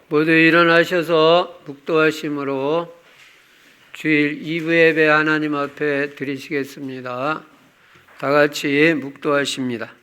모두 일어나셔서 묵도하심으로 주일 2부 예배 하나님 앞에 드리시겠습니다. 다 같이 묵도하십니다.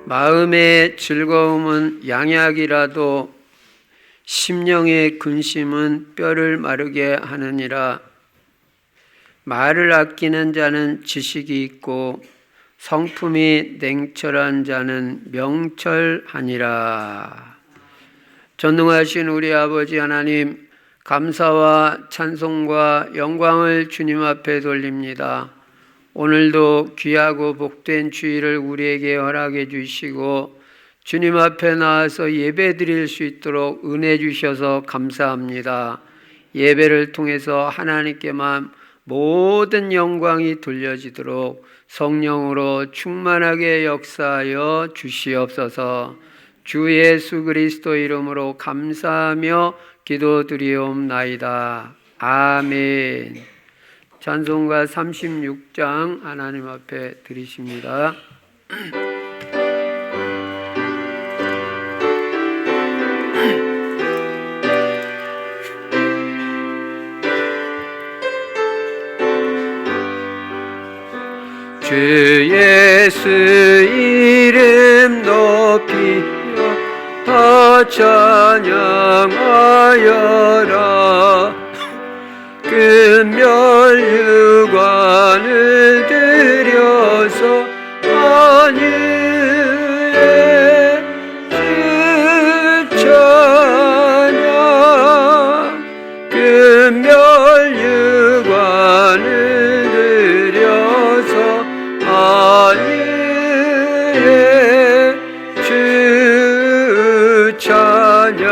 마음의 즐거움은 양약이라도 심령의 근심은 뼈를 마르게 하느니라. 말을 아끼는 자는 지식이 있고 성품이 냉철한 자는 명철하니라. 전능하신 우리 아버지 하나님, 감사와 찬송과 영광을 주님 앞에 돌립니다. 오늘도 귀하고 복된 주일을 우리에게 허락해 주시고 주님 앞에 나와서 예배 드릴 수 있도록 은혜 주셔서 감사합니다. 예배를 통해서 하나님께만 모든 영광이 돌려지도록 성령으로 충만하게 역사하여 주시옵소서. 주 예수 그리스도 이름으로 감사하며 기도드리옵나이다. 아멘. 찬송가 36장 하나님 앞에 드리십니다. 주 예수 이름 높이며 더 찬양하여라. 금멸유관을 들여서 만유의 주 찬양. 금멸유관을 들여서 만유의 주 찬양.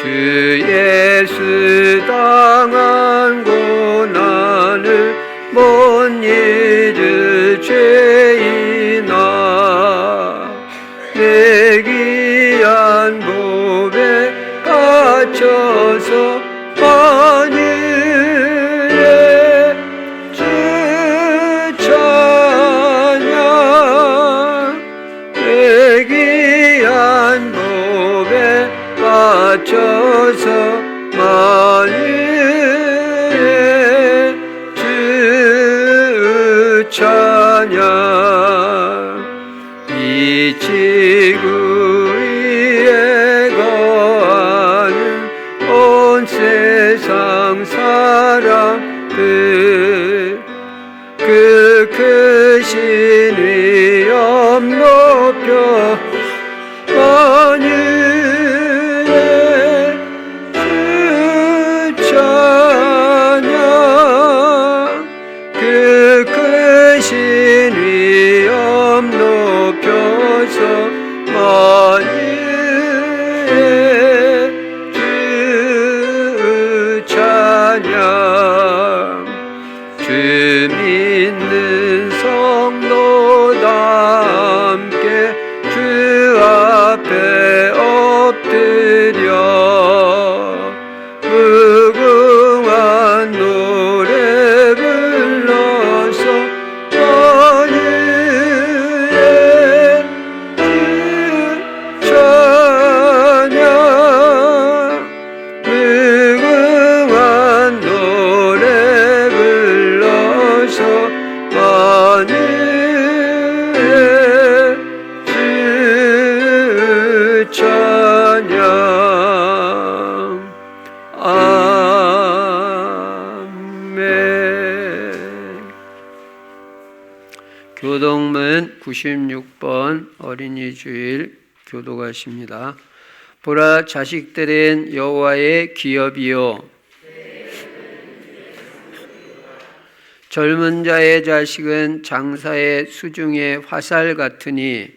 주 예수 당한 고난을 못 잊을 죄인아, 내 귀한 몸에 갇혀서 만유의 주 찬양. 내 귀한 몸에 갇혀서 만유의 주 찬양. 이 지구 위에 거하는 온 세상 사람들, 그 크신 위엄 높여 만유의 주 찬양. 그 크신 위엄 높여서 만유의 주 찬양. 주 믿는 성도 다 함께 주 앞에 엎드려 무궁한 노래 불러서 만유의 주 찬양. 무궁한 노래 불러서 만유의 주 찬양. 아멘. 교동문 96번 어린이 주일 교도가십니다. 보라, 자식들은 여호와의 기업이요 젊은 자의 자식은 장사의 수중의 화살 같으니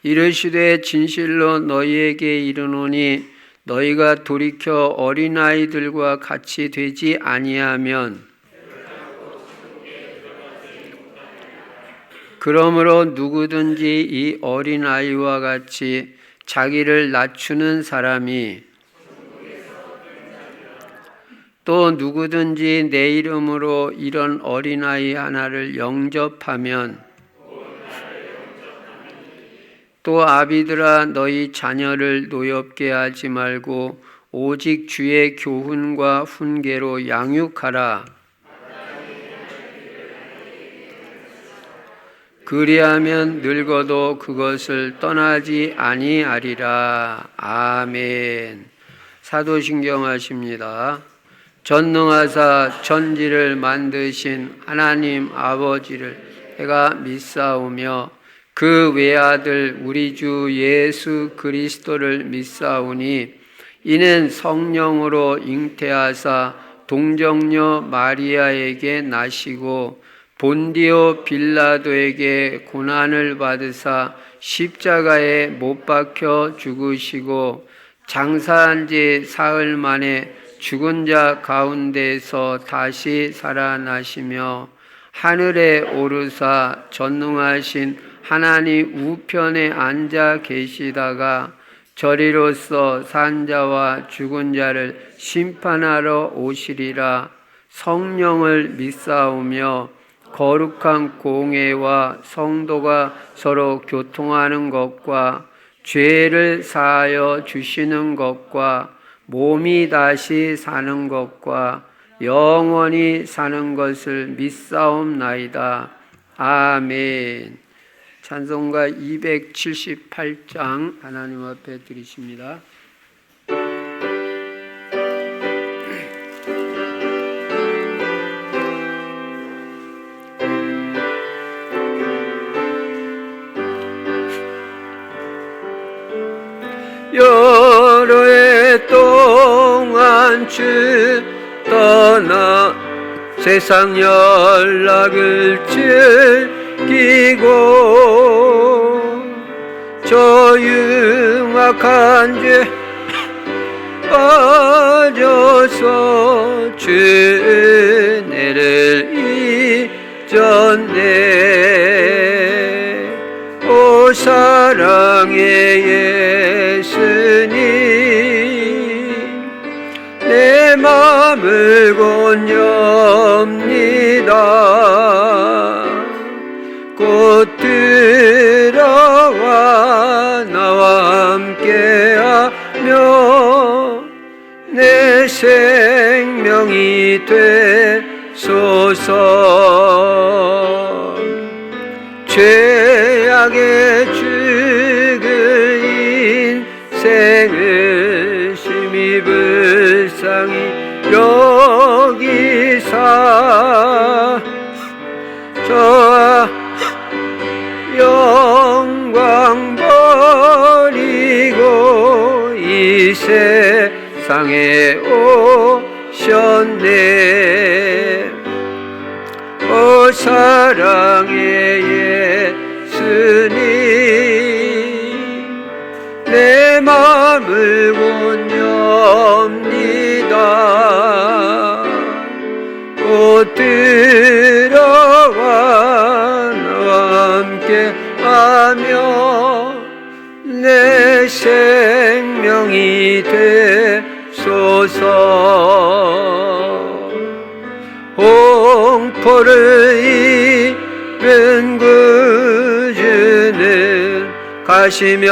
이르시되 진실로 너희에게 이르노니 너희가 돌이켜 어린아이들과 같이 되지 아니하면 그러므로 누구든지 이 어린아이와 같이 자기를 낮추는 사람이 또 누구든지 내 이름으로 이런 어린아이 하나를 영접하면 또 아비들아 너희 자녀를 노엽게 하지 말고 오직 주의 교훈과 훈계로 양육하라. 그리하면 늙어도 그것을 떠나지 아니하리라. 아멘. 사도신경 하십니다. 전능하사 천지를 만드신 하나님 아버지를 내가 믿사오며 그 외아들 우리 주 예수 그리스도를 믿사오니 이는 성령으로 잉태하사 동정녀 마리아에게 나시고 본디오 빌라도에게 고난을 받으사 십자가에 못 박혀 죽으시고 장사한 지 사흘 만에 죽은 자 가운데서 다시 살아나시며 하늘에 오르사 전능하신 하나님 우편에 앉아 계시다가 저리로서 산 자와 죽은 자를 심판하러 오시리라. 성령을 믿사오며 거룩한 공회와 성도가 서로 교통하는 것과 죄를 사하여 주시는 것과 몸이 다시 사는 것과 영원히 사는 것을 믿사옵나이다. 아멘. 찬송가 278장 하나님 앞에 드리십니다. 여러 해 동안 주 떠나 세상 연락을 즐기고 저 흉악한 죄 빠져서 주 은혜를 잊었네. 오 사랑의 예수님 내 맘을 건엽니다. 곧 들어와 나와 함께하며 내 생명이 되소서. 죄악의 죽을 인생을 심히 불쌍히 여기사 저와 영광 버리고 이 세상에 오셨네. 오 사랑의 예수님 내 맘을 원합니다. 곧 들어와 나와 함께하며 내 생명이 되소서. 홍포를 입은 구주는 가시멸류관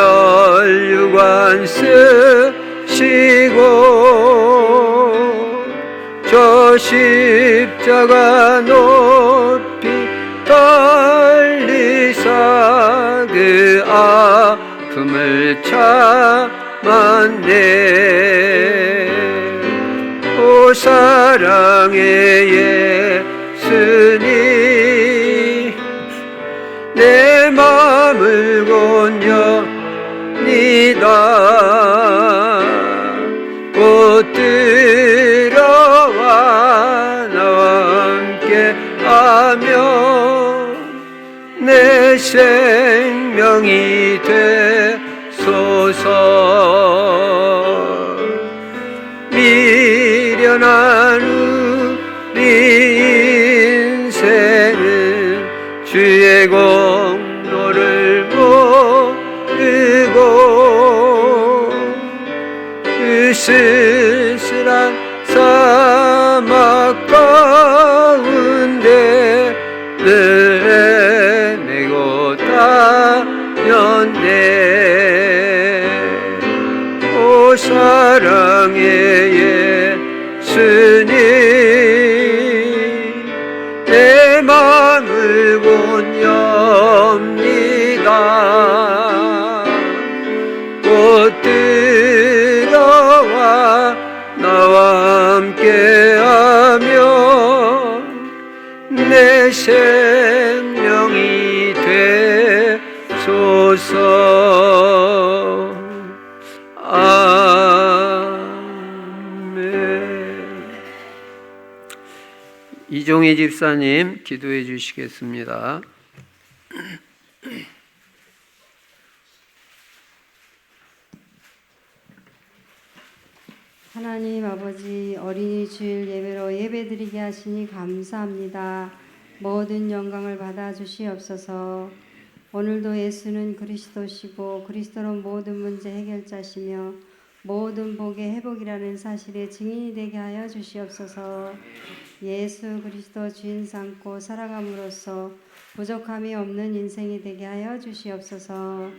쓰시고 저 십자가 높이 달리사 그 아픔을 참았네. 오 사랑의 예수님 내 맘을 건엽니다. 곧 들어와 나와 함께하며 내 생명이 되소서. 미련한 우리 인생은 주의 공로를 모르고 그 쓸쓸한 사막 가운데 늘 메고 다녔네. 오 사랑의 예수님, 내 맘을 곧 엽니다. 곧 들어와 나와 함께하며 내 생명이 되소서. 아멘. 이종희 집사님 기도해 주시겠습니다. 하나님 아버지, 어린이 주일 예배로 예배드리게 하시니 감사합니다. 모든 영광을 받아 주시옵소서. 오늘도 예수는 그리스도시고 그리스도는 모든 문제 해결자시며 모든 복의 회복이라는 사실의 증인이 되게 하여 주시옵소서. 예수 그리스도 주인 삼고 살아감으로써 부족함이 없는 인생이 되게 하여 주시옵소서.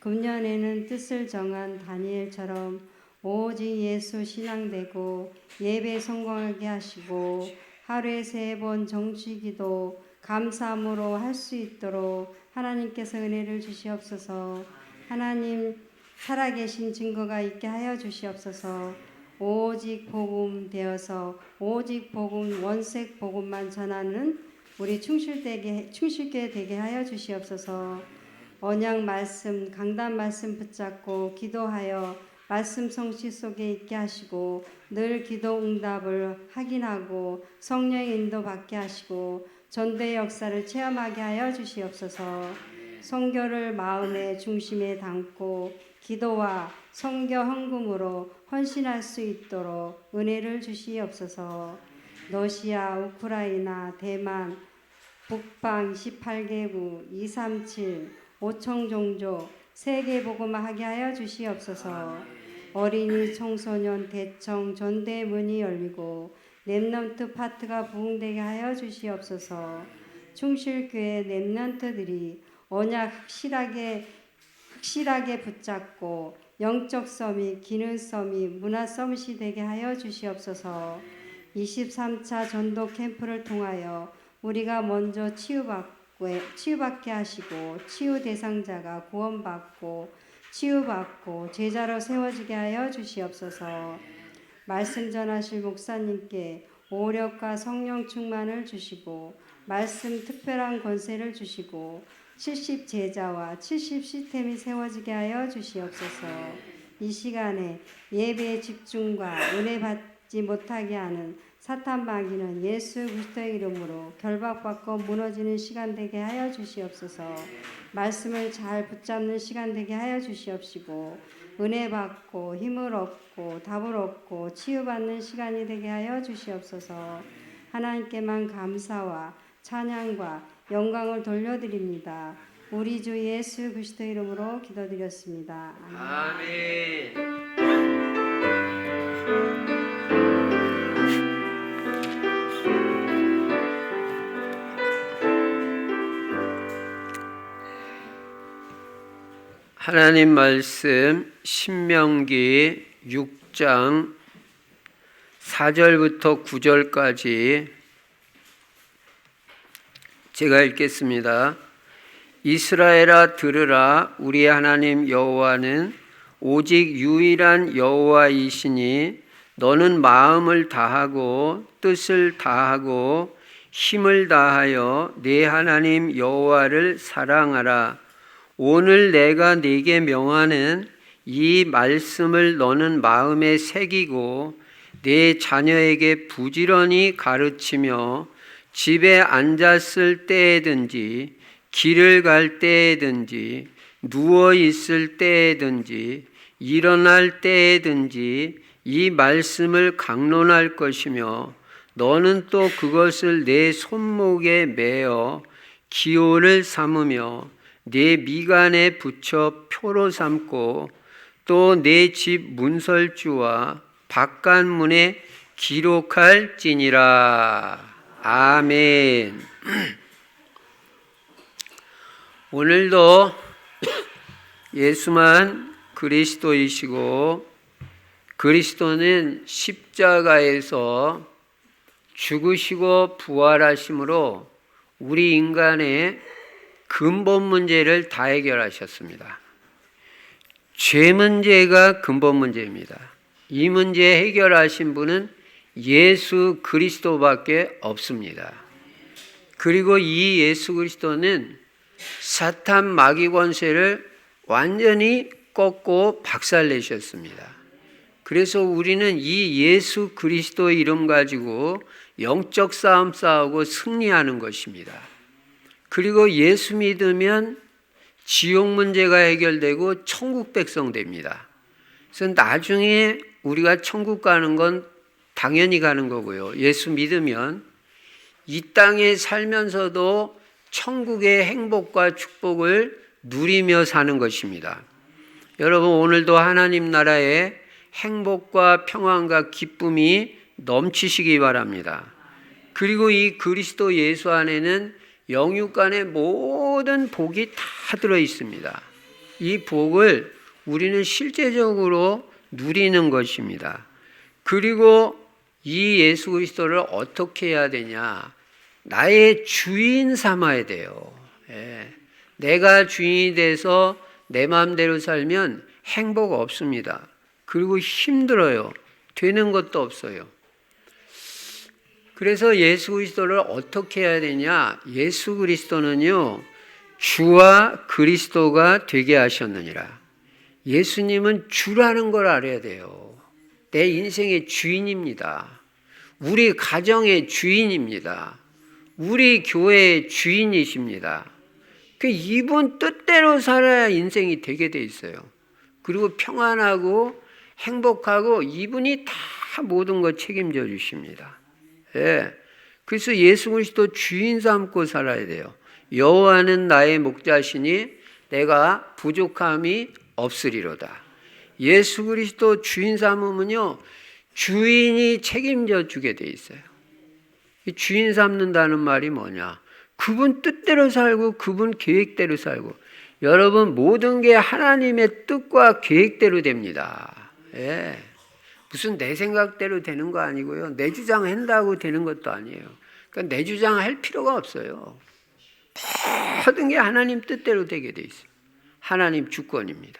금년에는 뜻을 정한 다니엘처럼 오직 예수 신앙되고 예배 성공하게 하시고 하루에 3번 정취기도 감사함으로 할 수 있도록 하나님께서 은혜를 주시옵소서. 하나님 살아계신 증거가 있게 하여 주시옵소서. 오직 복음 되어서 오직 복음 원색 복음만 전하는 우리 충실교회 되게 하여 주시옵소서. 언약 말씀 강단 말씀 붙잡고 기도하여 말씀 성취 속에 있게 하시고 늘 기도 응답을 확인하고 성령의 인도 받게 하시고 전도의 역사를 체험하게 하여 주시옵소서. 선교를 마음의 중심에 담고 기도와 선교 헌금으로 헌신할 수 있도록 은혜를 주시옵소서. 러시아, 우크라이나, 대만, 북방 18개국 237 5청 종족 세계 복음화하게 하여 주시옵소서. 어린이, 청소년, 대청, 전대의 문이 열리고 렘넌트 파트가 부흥되게 하여 주시옵소서. 충실교회 렘넌트들이 언약 확실하게 붙잡고 영적 서밋, 기능 서밋, 문화 서밋이 되게 하여 주시옵소서. 23차 전도 캠프를 통하여 우리가 먼저 치유받게 하시고 치유 대상자가 구원받고 치유받고 제자로 세워지게 하여 주시옵소서. 말씀 전하실 목사님께 오력과 성령 충만을 주시고 말씀 특별한 권세를 주시고 70 제자와 70 시스템이 세워지게 하여 주시옵소서. 이 시간에 예배의 집중과 은혜 받지 못하게 하는 사탄 마귀는 예수 그리스도의 이름으로 결박받고 무너지는 시간 되게 하여 주시옵소서. 말씀을 잘 붙잡는 시간 되게 하여 주시옵시고 은혜 받고 힘을 얻고 답을 얻고 치유받는 시간이 되게 하여 주시옵소서. 하나님께만 감사와 찬양과 영광을 돌려드립니다. 우리 주 예수 그리스도 이름으로 기도드렸습니다. 아멘. 하나님 말씀 신명기 6장 4절부터 9절까지 제가 읽겠습니다. 이스라엘아 들으라. 우리 하나님 여호와는 오직 유일한 여호와이시니 너는 마음을 다하고 뜻을 다하고 힘을 다하여 네 하나님 여호와를 사랑하라. 오늘 내가 네게 명하는 이 말씀을 너는 마음에 새기고 네 자녀에게 부지런히 가르치며 집에 앉았을 때에든지 길을 갈 때에든지 누워 있을 때에든지 일어날 때에든지 이 말씀을 강론할 것이며 너는 또 그것을 내 손목에 매어 기호를 삼으며 내 미간에 붙여 표로 삼고 또 내 집 문설주와 바깥문에 기록할지니라. 아멘. 오늘도 예수만 그리스도이시고 그리스도는 십자가에서 죽으시고 부활하심으로 우리 인간의 근본 문제를 다 해결하셨습니다. 죄 문제가 근본 문제입니다. 이 문제 해결하신 분은 예수 그리스도밖에 없습니다. 그리고 이 예수 그리스도는 사탄 마귀 권세를 완전히 꺾고 박살내셨습니다. 그래서 우리는 이 예수 그리스도의 이름 가지고 영적 싸움 싸우고 승리하는 것입니다. 그리고 예수 믿으면 지옥 문제가 해결되고 천국 백성 됩니다. 그래서 나중에 우리가 천국 가는 건 당연히 가는 거고요. 예수 믿으면 이 땅에 살면서도 천국의 행복과 축복을 누리며 사는 것입니다. 여러분, 오늘도 하나님 나라에 행복과 평안과 기쁨이 넘치시기 바랍니다. 그리고 이 그리스도 예수 안에는 영육간의 모든 복이 다 들어 있습니다. 이 복을 우리는 실제적으로 누리는 것입니다. 그리고 이 예수 그리스도를 어떻게 해야 되냐? 나의 주인 삼아야 돼요. 내가 주인이 돼서 내 마음대로 살면 행복 없습니다. 그리고 힘들어요. 되는 것도 없어요. 그래서 예수 그리스도를 어떻게 해야 되냐? 예수 그리스도는요, 주와 그리스도가 되게 하셨느니라. 예수님은 주라는 걸 알아야 돼요. 내 인생의 주인입니다. 우리 가정의 주인입니다. 우리 교회의 주인이십니다. 이분 뜻대로 살아야 인생이 되게 돼 있어요. 그리고 평안하고 행복하고 이분이 다 모든 걸 책임져 주십니다. 그래서 예수 그리스도 주인 삼고 살아야 돼요. 여호와는 나의 목자시니 내가 부족함이 없으리로다. 예수 그리스도 주인 삼으면요, 주인이 책임져 주게 돼 있어요. 주인 삼는다는 말이 뭐냐? 그분 뜻대로 살고 그분 계획대로 살고. 여러분, 모든 게 하나님의 뜻과 계획대로 됩니다. 무슨 내 생각대로 되는 거 아니고요. 내 주장 한다고 되는 것도 아니에요. 그러니까 내 주장 할 필요가 없어요. 모든 게 하나님 뜻대로 되게 돼 있어요. 하나님 주권입니다.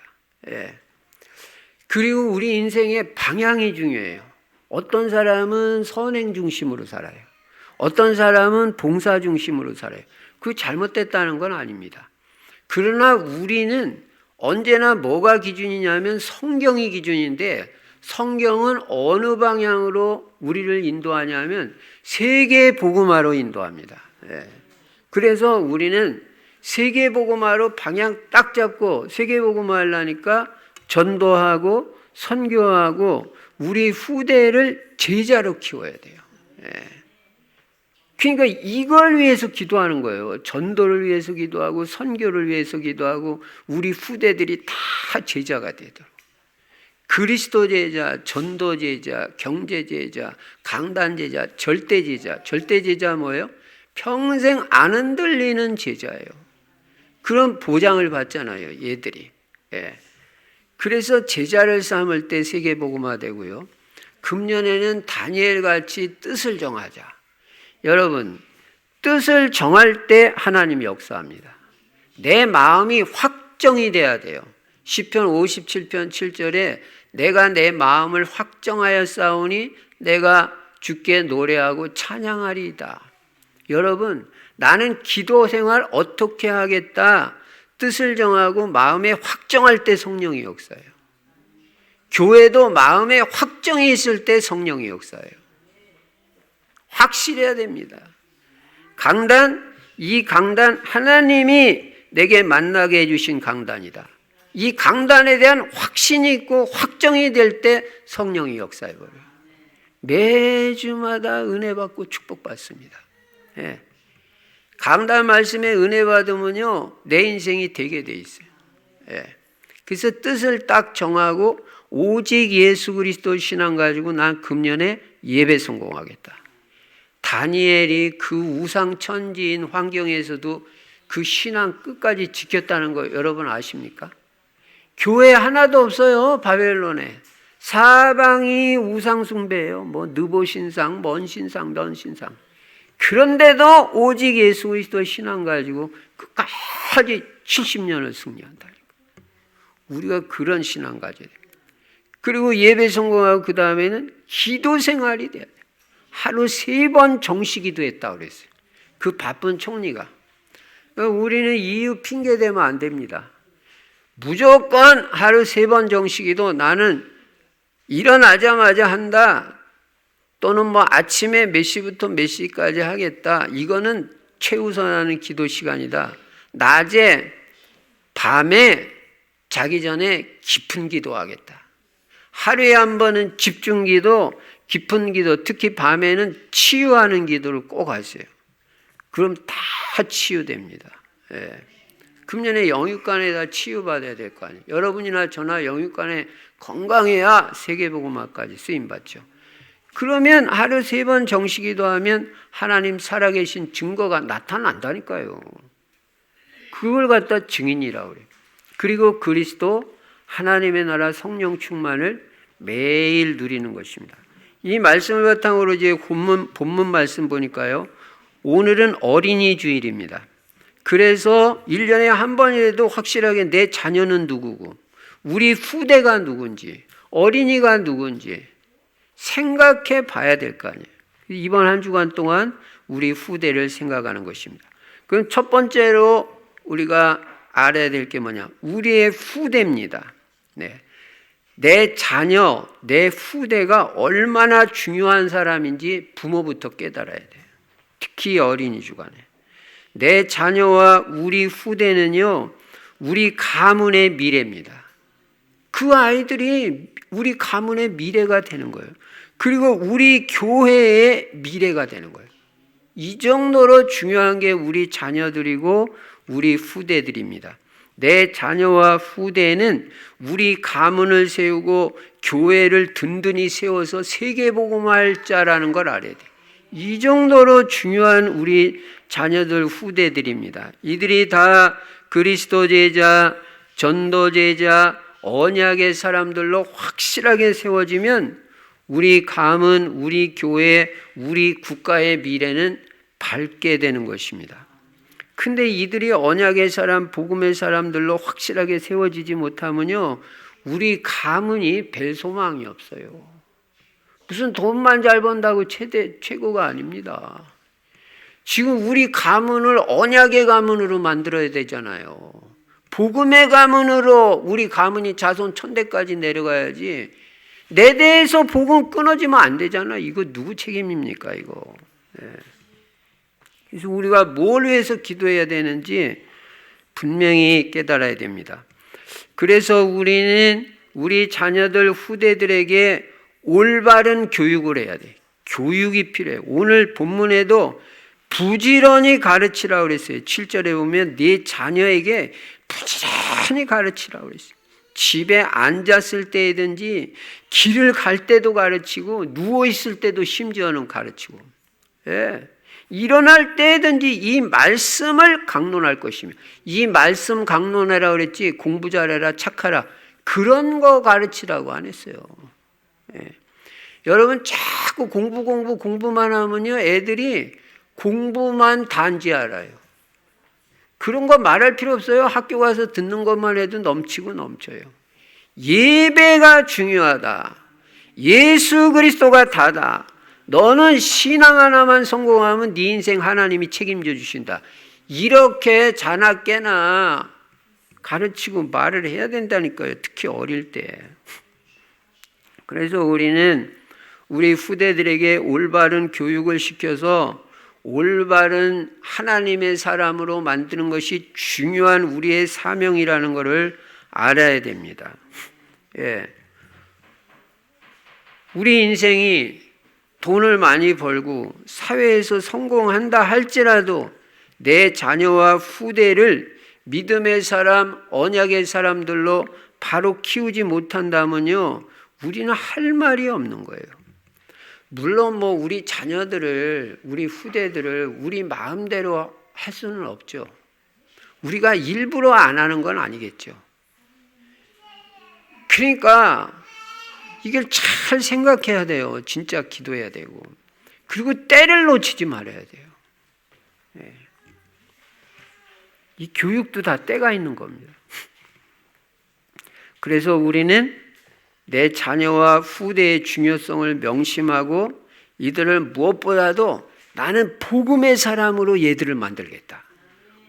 그리고 우리 인생의 방향이 중요해요. 어떤 사람은 선행 중심으로 살아요. 어떤 사람은 봉사 중심으로 살아요. 그게 잘못됐다는 건 아닙니다. 그러나 우리는 언제나 뭐가 기준이냐면 성경이 기준인데, 성경은 어느 방향으로 우리를 인도하냐면 세계 복음화로 인도합니다. 그래서 우리는 세계 복음화로 방향 딱 잡고 세계 복음화 하려니까 전도하고 선교하고 우리 후대를 제자로 키워야 돼요. 그러니까 이걸 위해서 기도하는 거예요. 전도를 위해서 기도하고 선교를 위해서 기도하고 우리 후대들이 다 제자가 되도록. 그리스도 제자, 전도 제자, 경제 제자, 강단 제자, 절대 제자. 절대 제자 뭐예요? 평생 안 흔들리는 제자예요. 그런 보장을 받잖아요, 얘들이. 그래서 제자를 삼을 때 세계복음화 되고요. 금년에는 다니엘 같이 뜻을 정하자. 여러분, 뜻을 정할 때 하나님이 역사합니다. 내 마음이 확정이 돼야 돼요. 시편 57편 7절에 내가 내 마음을 확정하여 싸우니 내가 주께 노래하고 찬양하리이다. 여러분, 나는 기도 생활 어떻게 하겠다 뜻을 정하고 마음에 확정할 때 성령이 역사해요. 교회도 마음에 확정이 있을 때 성령이 역사해요. 확실해야 됩니다. 이 강단 하나님이 내게 만나게 해주신 강단이다. 이 강단에 대한 확신이 있고 확정이 될 때 성령이 역사해버려요. 매주마다 은혜 받고 축복받습니다. 예. 강단 말씀에 은혜 받으면요, 내 인생이 되게 돼 있어요. 예. 그래서 뜻을 딱 정하고 오직 예수 그리스도 신앙 가지고 난 금년에 예배 성공하겠다. 다니엘이 그 우상 천지인 환경에서도 그 신앙 끝까지 지켰다는 거 여러분 아십니까? 교회 하나도 없어요. 바벨론에. 사방이 우상 숭배예요. 뭐 느보 신상, 먼 신상, 넌 신상. 그런데도 오직 예수 그리스도 신앙 가지고 끝까지 70년을 승리한다. 우리가 그런 신앙 가져야 돼요. 그리고 예배 성공하고 그 다음에는 기도 생활이 돼야 돼요. 하루 3번 정시기도 했다고 그랬어요. 그 바쁜 총리가. 우리는 이유 핑계 대면 안 됩니다. 무조건 하루 3번 정시기도 나는 일어나자마자 한다. 또는 뭐 아침에 몇 시부터 몇 시까지 하겠다. 이거는 최우선하는 기도 시간이다. 낮에, 밤에 자기 전에 깊은 기도하겠다. 하루에 한 번은 집중 기도, 깊은 기도, 특히 밤에는 치유하는 기도를 꼭 하세요. 그럼 다 치유됩니다. 예. 금년에 영육간에다 치유받아야 될 거 아니에요. 여러분이나 저나 영육간에 건강해야 세계복음화까지 쓰임받죠. 그러면 하루 3번 정시기도 하면 하나님 살아계신 증거가 나타난다니까요. 그걸 갖다 증인이라고 그래요. 그리고 그리스도 하나님의 나라 성령 충만을 매일 누리는 것입니다. 이 말씀을 바탕으로 이제 본문 말씀 보니까요. 오늘은 어린이 주일입니다. 그래서 1년에 한 번이라도 확실하게 내 자녀는 누구고 우리 후대가 누군지 어린이가 누군지 생각해 봐야 될 거 아니에요. 이번 한 주간 동안 우리 후대를 생각하는 것입니다. 그럼 첫 번째로 우리가 알아야 될 게 뭐냐? 우리의 후대입니다. 네. 내 자녀, 내 후대가 얼마나 중요한 사람인지 부모부터 깨달아야 돼요. 특히 어린이 주간에. 내 자녀와 우리 후대는요, 우리 가문의 미래입니다. 그 아이들이 우리 가문의 미래가 되는 거예요. 그리고 우리 교회의 미래가 되는 거예요. 이 정도로 중요한 게 우리 자녀들이고 우리 후대들입니다. 내 자녀와 후대는 우리 가문을 세우고 교회를 든든히 세워서 세계복음화할 자라는 걸 알아야 돼요. 이 정도로 중요한 우리 자녀들 후대들입니다. 이들이 다 그리스도 제자, 전도 제자, 언약의 사람들로 확실하게 세워지면 우리 가문, 우리 교회, 우리 국가의 미래는 밝게 되는 것입니다. 근데 이들이 언약의 사람, 복음의 사람들로 확실하게 세워지지 못하면요, 우리 가문이 별 소망이 없어요. 무슨 돈만 잘 번다고 최고가 아닙니다. 지금 우리 가문을 언약의 가문으로 만들어야 되잖아요. 복음의 가문으로 우리 가문이 자손 천대까지 내려가야지. 내 대에서 복음 끊어지면 안 되잖아. 이거 누구 책임입니까, 이거. 네. 그래서 우리가 뭘 위해서 기도해야 되는지 분명히 깨달아야 됩니다. 그래서 우리는 우리 자녀들 후대들에게 올바른 교육을 해야 돼. 교육이 필요해. 오늘 본문에도 부지런히 가르치라고 그랬어요. 7절에 보면 네 자녀에게 부지런히 가르치라고 그랬어요. 집에 앉았을 때든지 길을 갈 때도 가르치고 누워있을 때도 심지어는 가르치고, 예. 일어날 때든지 이 말씀을 강론할 것이며, 이 말씀 강론해라 그랬지 공부 잘해라 착하라 그런 거 가르치라고 안 했어요. 예. 여러분 자꾸 공부만 하면요 애들이 공부만 단지 알아요. 그런 거 말할 필요 없어요. 학교 가서 듣는 것만 해도 넘치고 넘쳐요. 예배가 중요하다. 예수 그리스도가 다다. 너는 신앙 하나만 성공하면 네 인생 하나님이 책임져 주신다. 이렇게 자나깨나 가르치고 말을 해야 된다니까요. 특히 어릴 때. 그래서 우리는 우리 후대들에게 올바른 교육을 시켜서 올바른 하나님의 사람으로 만드는 것이 중요한 우리의 사명이라는 것을 알아야 됩니다. 예. 우리 인생이 돈을 많이 벌고 사회에서 성공한다 할지라도 내 자녀와 후대를 믿음의 사람, 언약의 사람들로 바로 키우지 못한다면요, 우리는 할 말이 없는 거예요. 물론 뭐 우리 자녀들을, 우리 후대들을 우리 마음대로 할 수는 없죠. 우리가 일부러 안 하는 건 아니겠죠. 그러니까 이걸 잘 생각해야 돼요. 진짜 기도해야 되고. 그리고 때를 놓치지 말아야 돼요. 네. 이 교육도 다 때가 있는 겁니다. 그래서 우리는 내 자녀와 후대의 중요성을 명심하고 이들을 무엇보다도 나는 복음의 사람으로 얘들을 만들겠다.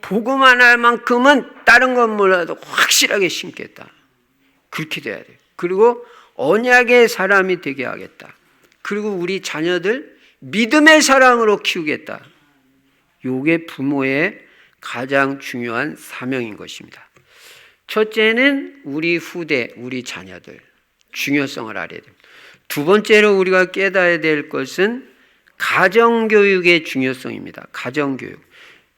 복음 하나만큼은 다른 건 몰라도 확실하게 심겠다. 그렇게 돼야 돼요. 그리고 언약의 사람이 되게 하겠다. 그리고 우리 자녀들 믿음의 사람으로 키우겠다. 이게 부모의 가장 중요한 사명인 것입니다. 첫째는 우리 후대, 우리 자녀들 중요성을 알아야 됩니다. 두 번째로 우리가 깨달아야 될 것은 가정교육의 중요성입니다. 가정교육.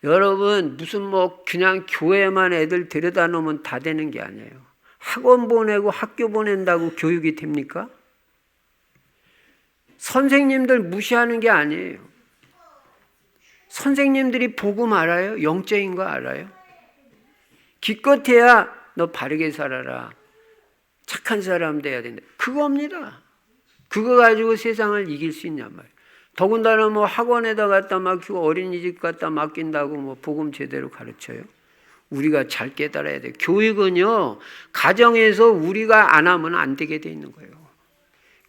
여러분 무슨 뭐 그냥 교회만 애들 데려다 놓으면 다 되는 게 아니에요. 학원 보내고 학교 보낸다고 교육이 됩니까? 선생님들 무시하는 게 아니에요. 선생님들이 복음 알아요? 영적인 거 알아요? 기껏해야 너 바르게 살아라. 착한 사람 돼야 된다. 그겁니다. 그거 가지고 세상을 이길 수 있냔 말이에요. 더군다나 뭐 학원에다 갖다 맡기고 어린이집 갖다 맡긴다고 뭐 복음 제대로 가르쳐요? 우리가 잘 깨달아야 돼요. 교육은요, 가정에서 우리가 안 하면 안 되게 돼 있는 거예요.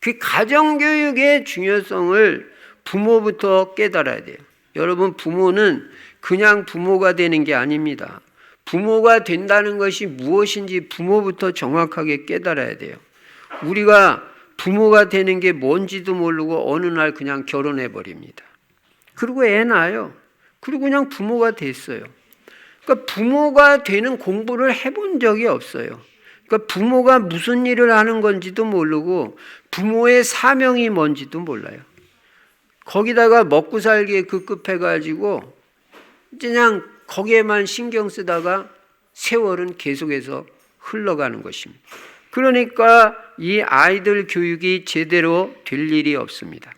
그 가정교육의 중요성을 부모부터 깨달아야 돼요. 여러분, 부모는 그냥 부모가 되는 게 아닙니다. 부모가 된다는 것이 무엇인지 부모부터 정확하게 깨달아야 돼요. 우리가 부모가 되는 게 뭔지도 모르고 어느 날 그냥 결혼해 버립니다. 그리고 애 낳아요. 그리고 그냥 부모가 됐어요. 그러니까 부모가 되는 공부를 해본 적이 없어요. 그러니까 부모가 무슨 일을 하는 건지도 모르고 부모의 사명이 뭔지도 몰라요. 거기다가 먹고 살기에 급급해가지고 그냥 거기에만 신경 쓰다가 세월은 계속해서 흘러가는 것입니다. 그러니까 이 아이들 교육이 제대로 될 일이 없습니다.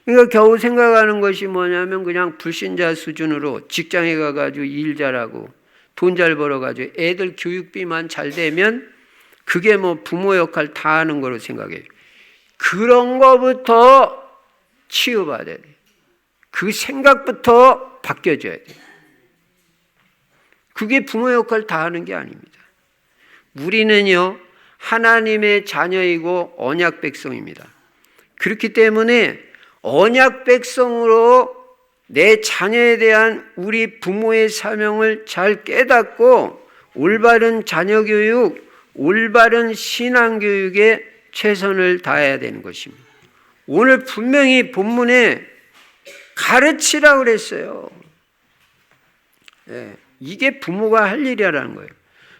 그러니까 겨우 생각하는 것이 뭐냐면 그냥 불신자 수준으로 직장에 가가지고 일 잘하고 돈 잘 벌어가지고 애들 교육비만 잘 되면 그게 뭐 부모 역할 다 하는 거로 생각해요. 그런 거부터 치유받아야 돼요. 그 생각부터 바뀌어져야 돼요. 그게 부모 역할 다 하는 게 아닙니다. 우리는요, 하나님의 자녀이고 언약 백성입니다. 그렇기 때문에 언약 백성으로 내 자녀에 대한 우리 부모의 사명을 잘 깨닫고 올바른 자녀 교육, 올바른 신앙 교육에 최선을 다해야 되는 것입니다. 오늘 분명히 본문에 가르치라고 그랬어요. 네, 이게 부모가 할 일이라는 거예요.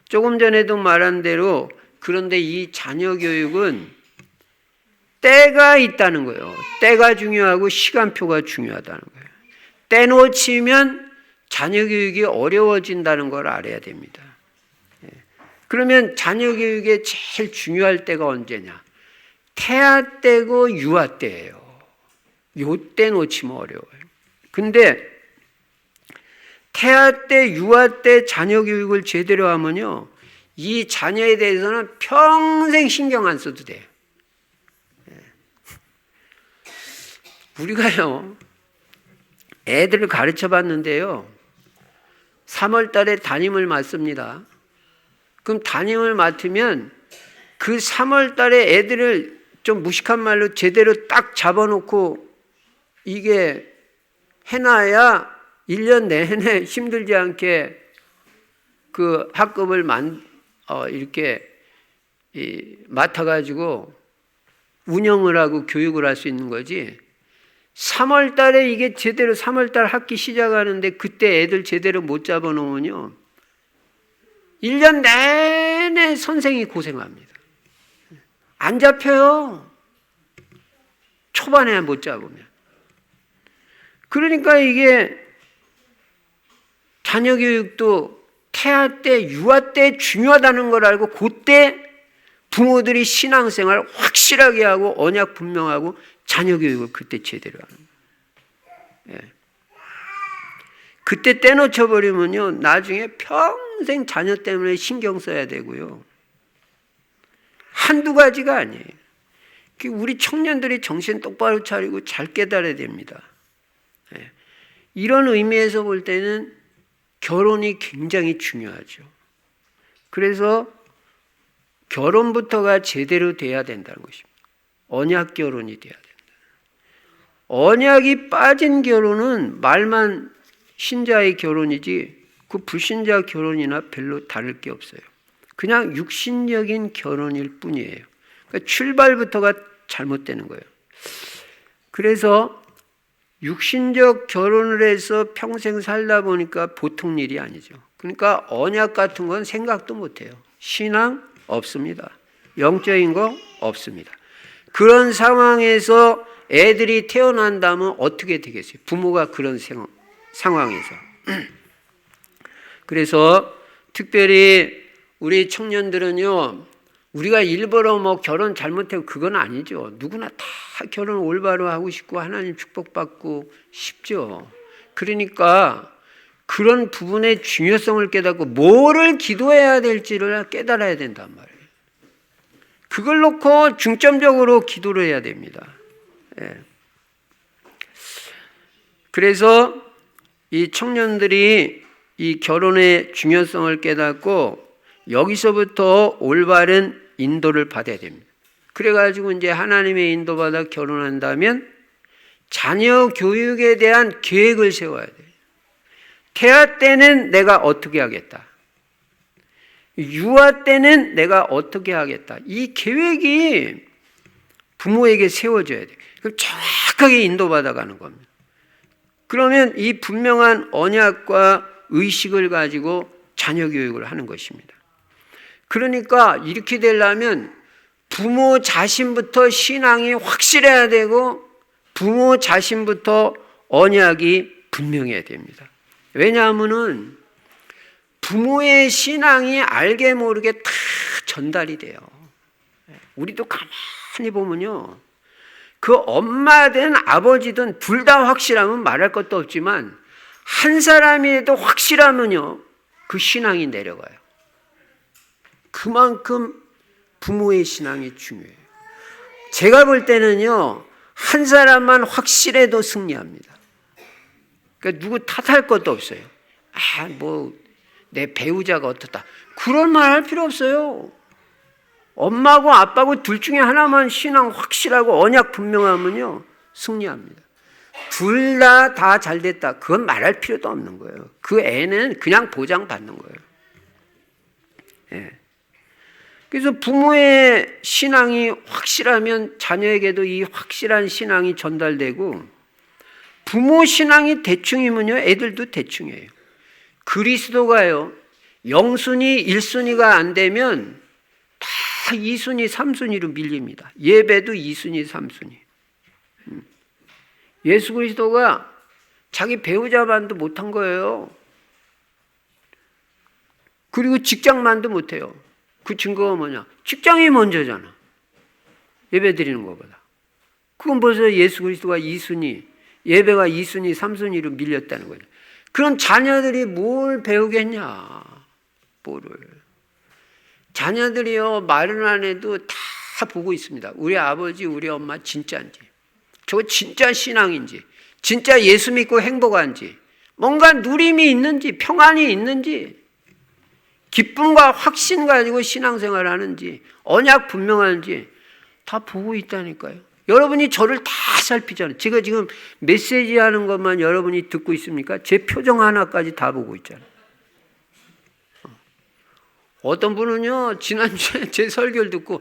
조금 전에도 말한 대로 그런데 이 자녀 교육은 때가 있다는 거예요. 때가 중요하고 시간표가 중요하다는 거예요. 때 놓치면 자녀 교육이 어려워진다는 걸 알아야 됩니다. 그러면 자녀 교육의 제일 중요할 때가 언제냐? 태아 때고 유아 때예요. 요 때 놓치면 어려워요. 근데 태아 때, 유아 때 자녀 교육을 제대로 하면요, 이 자녀에 대해서는 평생 신경 안 써도 돼요. 우리가요, 애들을 가르쳐 봤는데요, 3월 달에 담임을 맡습니다. 그럼 담임을 맡으면 그 3월 달에 애들을 좀 무식한 말로 제대로 딱 잡아놓고 이게 해놔야 1년 내내 힘들지 않게 그 학급을 이렇게 맡아가지고 운영을 하고 교육을 할 수 있는 거지. 3월 달에 이게 제대로 3월 달 학기 시작하는데 그때 애들 제대로 못 잡아놓으면요, 1년 내내 선생이 고생합니다. 안 잡혀요. 초반에 못 잡으면. 그러니까 이게 자녀 교육도 태아 때, 유아 때 중요하다는 걸 알고 그때 부모들이 신앙생활 확실하게 하고 언약 분명하고 자녀 교육을 그때 제대로 하는 거예요. 예. 그때 떼놓쳐버리면요, 나중에 평생 자녀 때문에 신경 써야 되고요. 한두 가지가 아니에요. 우리 청년들이 정신 똑바로 차리고 잘 깨달아야 됩니다. 예. 이런 의미에서 볼 때는 결혼이 굉장히 중요하죠. 그래서 결혼부터가 제대로 돼야 된다는 것입니다. 언약 결혼이 돼야 된다. 언약이 빠진 결혼은 말만 신자의 결혼이지 그 불신자 결혼이나 별로 다를 게 없어요. 그냥 육신적인 결혼일 뿐이에요. 그러니까 출발부터가 잘못되는 거예요. 그래서 육신적 결혼을 해서 평생 살다 보니까 보통 일이 아니죠. 그러니까 언약 같은 건 생각도 못해요. 신앙 없습니다. 영적인 거 없습니다. 그런 상황에서 애들이 태어난다면 어떻게 되겠어요? 부모가 그런 상황에서. 그래서 특별히 우리 청년들은요, 우리가 일부러 뭐 결혼 잘못하고 그건 아니죠. 누구나 다 결혼 올바로 하고 싶고 하나님 축복받고 싶죠. 그러니까 그런 부분의 중요성을 깨닫고 뭐를 기도해야 될지를 깨달아야 된단 말이에요. 그걸 놓고 중점적으로 기도를 해야 됩니다. 예. 그래서 이 청년들이 이 결혼의 중요성을 깨닫고 여기서부터 올바른 인도를 받아야 됩니다. 그래가지고 이제 하나님의 인도받아 결혼한다면 자녀 교육에 대한 계획을 세워야 돼요. 태아 때는 내가 어떻게 하겠다. 유아 때는 내가 어떻게 하겠다. 이 계획이 부모에게 세워져야 돼요. 그럼 정확하게 인도받아가는 겁니다. 그러면 이 분명한 언약과 의식을 가지고 자녀 교육을 하는 것입니다. 그러니까 이렇게 되려면 부모 자신부터 신앙이 확실해야 되고 부모 자신부터 언약이 분명해야 됩니다. 왜냐하면은 부모의 신앙이 알게 모르게 다 전달이 돼요. 우리도 가만히 보면요, 그 엄마든 아버지든 둘 다 확실하면 말할 것도 없지만 한 사람이라도 확실하면요, 그 신앙이 내려가요. 그만큼 부모의 신앙이 중요해요. 제가 볼 때는요, 한 사람만 확실해도 승리합니다. 그러니까 누구 탓할 것도 없어요. 내 배우자가 어떻다. 그런 말 할 필요 없어요. 엄마고 아빠고 둘 중에 하나만 신앙 확실하고 언약 분명하면요, 승리합니다. 둘 다 잘 됐다. 그건 말할 필요도 없는 거예요. 그 애는 그냥 보장받는 거예요. 예. 그래서 부모의 신앙이 확실하면 자녀에게도 이 확실한 신앙이 전달되고, 부모 신앙이 대충이면요, 애들도 대충이에요. 그리스도가요, 영순위, 일순위가 안 되면 다 2순위, 3순위로 밀립니다. 예배도 2순위, 3순위. 예수 그리스도가 자기 배우자만도 못한 거예요. 그리고 직장만도 못해요. 그 증거가 뭐냐? 직장이 먼저잖아. 예배 드리는 것보다. 그건 벌써 예수 그리스도가 2순위, 예배가 2순위, 3순위로 밀렸다는 거예요. 그럼 자녀들이 뭘 배우겠냐? 뭐를. 자녀들이요, 말은 안 해도 다 보고 있습니다. 우리 아버지, 우리 엄마 진짜인지, 저거 진짜 신앙인지, 진짜 예수 믿고 행복한지, 뭔가 누림이 있는지, 평안이 있는지, 기쁨과 확신 가지고 신앙생활 하는지, 언약 분명한지 다 보고 있다니까요. 여러분이 저를 다 살피잖아요. 제가 지금 메시지 하는 것만 여러분이 듣고 있습니까? 제 표정 하나까지 다 보고 있잖아요. 어떤 분은요, 지난주에 제 설교를 듣고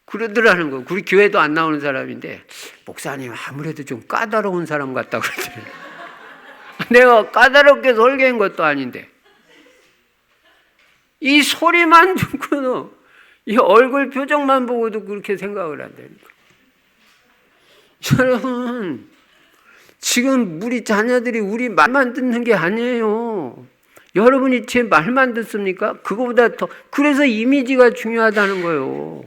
그러더라는 거예요. 우리 교회도 안 나오는 사람인데, 목사님 아무래도 좀 까다로운 사람 같다고 그러더래요. 내가 까다롭게 설교한 것도 아닌데. 이 소리만 듣고도, 이 얼굴 표정만 보고도 그렇게 생각을 한다니까. 여러분, 지금 우리 자녀들이 우리 말만 듣는 게 아니에요. 여러분이 제 말만 듣습니까? 그거보다 더, 그래서 이미지가 중요하다는 거예요.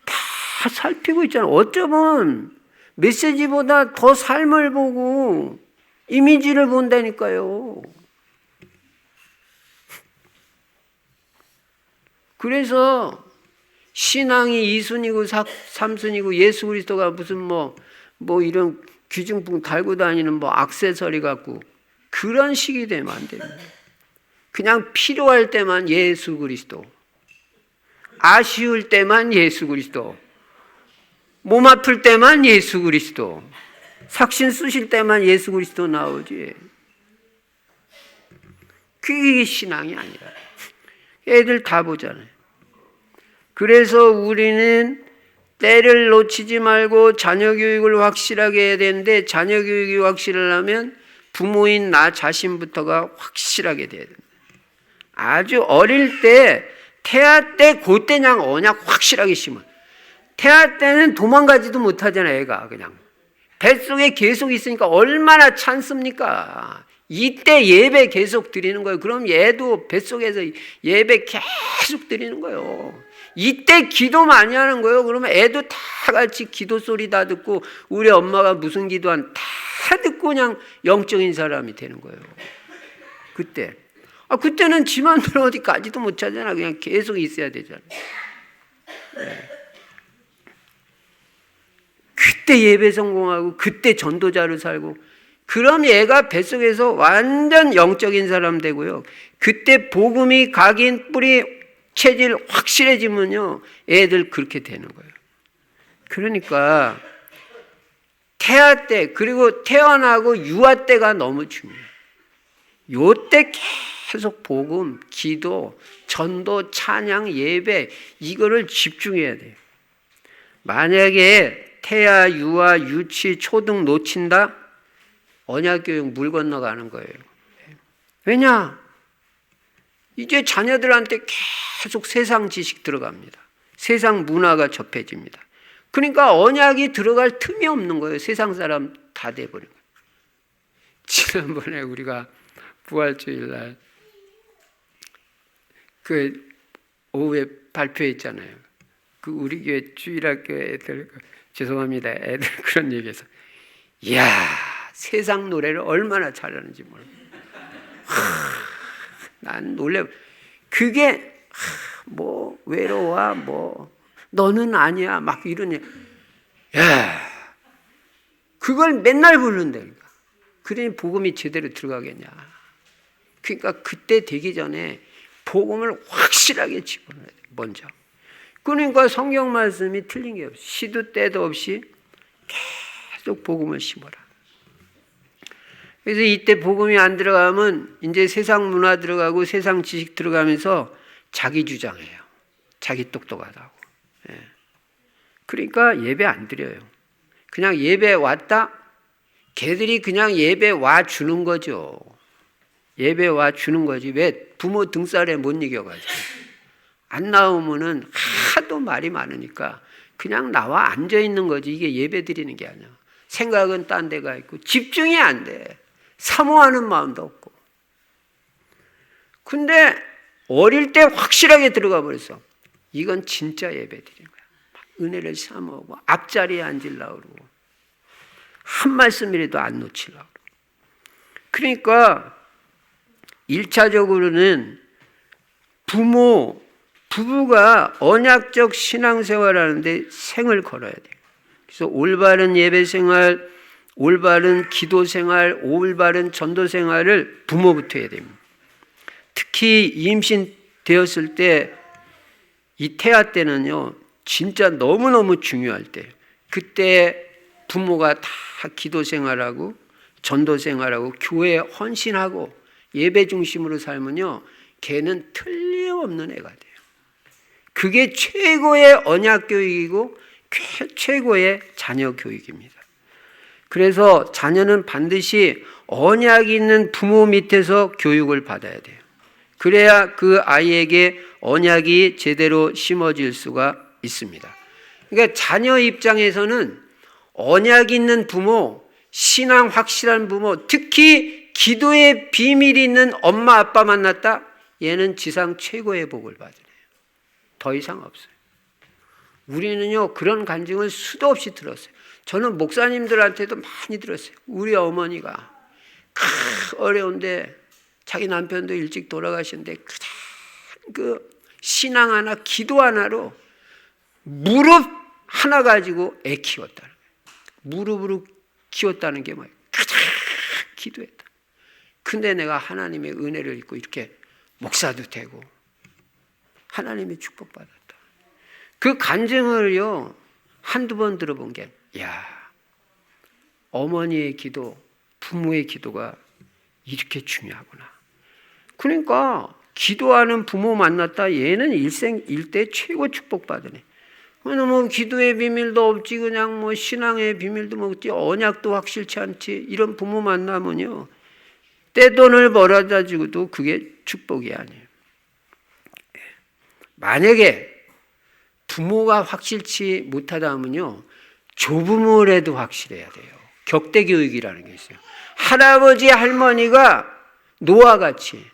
다 살피고 있잖아요. 어쩌면 메시지보다 더 삶을 보고 이미지를 본다니까요. 그래서 신앙이 2순위고 3순위고 예수 그리스도가 무슨 뭐 이런 귀중품 달고 다니는 뭐 액세서리 갖고 그런 식이 되면 안 됩니다. 그냥 필요할 때만 예수 그리스도, 아쉬울 때만 예수 그리스도, 몸 아플 때만 예수 그리스도, 삭신 쓰실 때만 예수 그리스도 나오지. 그게 신앙이 아니라. 애들 다 보잖아요. 그래서 우리는 때를 놓치지 말고 자녀 교육을 확실하게 해야 되는데, 자녀 교육이 확실하려면 부모인 나 자신부터가 확실하게 돼야 됩니다. 아주 어릴 때, 태아 때, 그때 그냥 언약 확실하게 심어. 태아 때는 도망가지도 못하잖아요, 애가 그냥. 뱃속에 계속 있으니까 얼마나 찬습니까? 이때 예배 계속 드리는 거예요. 그럼 얘도 뱃속에서 예배 계속 드리는 거예요. 이때 기도 많이 하는 거예요. 그러면 애도 다 같이 기도 소리 다 듣고, 우리 엄마가 무슨 기도한 다 듣고 그냥 영적인 사람이 되는 거예요. 그때. 그때는 지 맘대로 어디 가지도 못하잖아. 그냥 계속 있어야 되잖아. 네. 그때 예배 성공하고, 그때 전도자로 살고, 그럼 얘가 뱃속에서 완전 영적인 사람 되고요. 그때 복음이 각인 뿌리 체질 확실해지면요, 애들 그렇게 되는 거예요. 그러니까 태아 때, 그리고 태어나고 유아 때가 너무 중요해요. 요때 계속 복음, 기도, 전도, 찬양, 예배, 이거를 집중해야 돼요. 만약에 태아, 유아, 유치, 초등 놓친다? 언약교육 물 건너가는 거예요. 왜냐? 이제 자녀들한테 계속 세상 지식 들어갑니다. 세상 문화가 접해집니다. 그러니까 언약이 들어갈 틈이 없는 거예요. 세상 사람 다 돼버린 거예요. 지난번에 우리가 부활주일날 그 오후에 발표했잖아요. 그 우리 교회 주일학교 애들, 죄송합니다, 애들 그런 얘기해서, 이야, 세상 노래를 얼마나 잘하는지 몰라. 난 놀래. 그게 뭐 외로워, 뭐 너는 아니야, 막 이런 얘기. 야, 그걸 맨날 부른다니까. 그러니 복음이 제대로 들어가겠냐. 그러니까 그때 되기 전에 복음을 확실하게 집어넣어야 돼. 먼저. 그러니까 성경 말씀이 틀린 게 없어. 시도 때도 없이 계속 복음을 심어라. 그래서 이때 복음이 안 들어가면 이제 세상 문화 들어가고 세상 지식 들어가면서 자기 주장해요. 자기 똑똑하다고. 예. 그러니까 예배 안 드려요. 그냥 예배 왔다? 걔들이 그냥 예배 와 주는 거죠. 예배 와 주는 거지. 왜? 부모 등살에 못 이겨가지고. 안 나오면은 하도 말이 많으니까 그냥 나와 앉아 있는 거지. 이게 예배 드리는 게 아니야. 생각은 딴 데가 있고 집중이 안 돼. 사모하는 마음도 없고. 근데 어릴 때 확실하게 들어가 버렸어. 이건 진짜 예배 드리는 거야. 은혜를 사모하고 앞자리에 앉으려고 그러고 한 말씀이라도 안 놓치려고 그러고. 그러니까 1차적으로는 부부가 언약적 신앙생활을 하는데 생을 걸어야 돼요. 그래서 올바른 예배생활, 올바른 기도생활, 올바른 전도생활을 부모부터 해야 됩니다. 특히 임신되었을 때, 이 태아 때는요, 진짜 너무너무 중요할 때예요. 그때 부모가 다 기도생활하고 전도생활하고 교회에 헌신하고 예배 중심으로 살면요, 걔는 틀림없는 애가 돼요. 그게 최고의 언약 교육이고 최고의 자녀 교육입니다. 그래서 자녀는 반드시 언약이 있는 부모 밑에서 교육을 받아야 돼요. 그래야 그 아이에게 언약이 제대로 심어질 수가 있습니다. 그러니까 자녀 입장에서는 언약 있는 부모, 신앙 확실한 부모, 특히 기도의 비밀이 있는 엄마 아빠 만났다? 얘는 지상 최고의 복을 받으네요. 더 이상 없어요. 우리는요 그런 간증을 수도 없이 들었어요. 저는 목사님들한테도 많이 들었어요. 우리 어머니가 어려운데 자기 남편도 일찍 돌아가셨는데 그 신앙 하나, 기도 하나로 무릎 하나 가지고 애 키웠다는 거예요. 무릎으로 키웠다는 게 뭐예요? 가장 기도했다. 근데 내가 하나님의 은혜를 입고 이렇게 목사도 되고 하나님의 축복받았다. 그 간증을요 한두 번 들어본 게 어머니의 기도, 부모의 기도가 이렇게 중요하구나. 그러니까 기도하는 부모 만났다. 얘는 일생 일대 최고 축복받으네. 뭐 기도의 비밀도 없지, 그냥 뭐 신앙의 비밀도 없지, 언약도 확실치 않지. 이런 부모 만나면요 떼돈을 벌어다 주고도 그게 축복이 아니에요. 만약에 부모가 확실치 못하다 하면요 조부모라도 확실해야 돼요. 격대 교육이라는 게 있어요. 할아버지 할머니가 노아같이,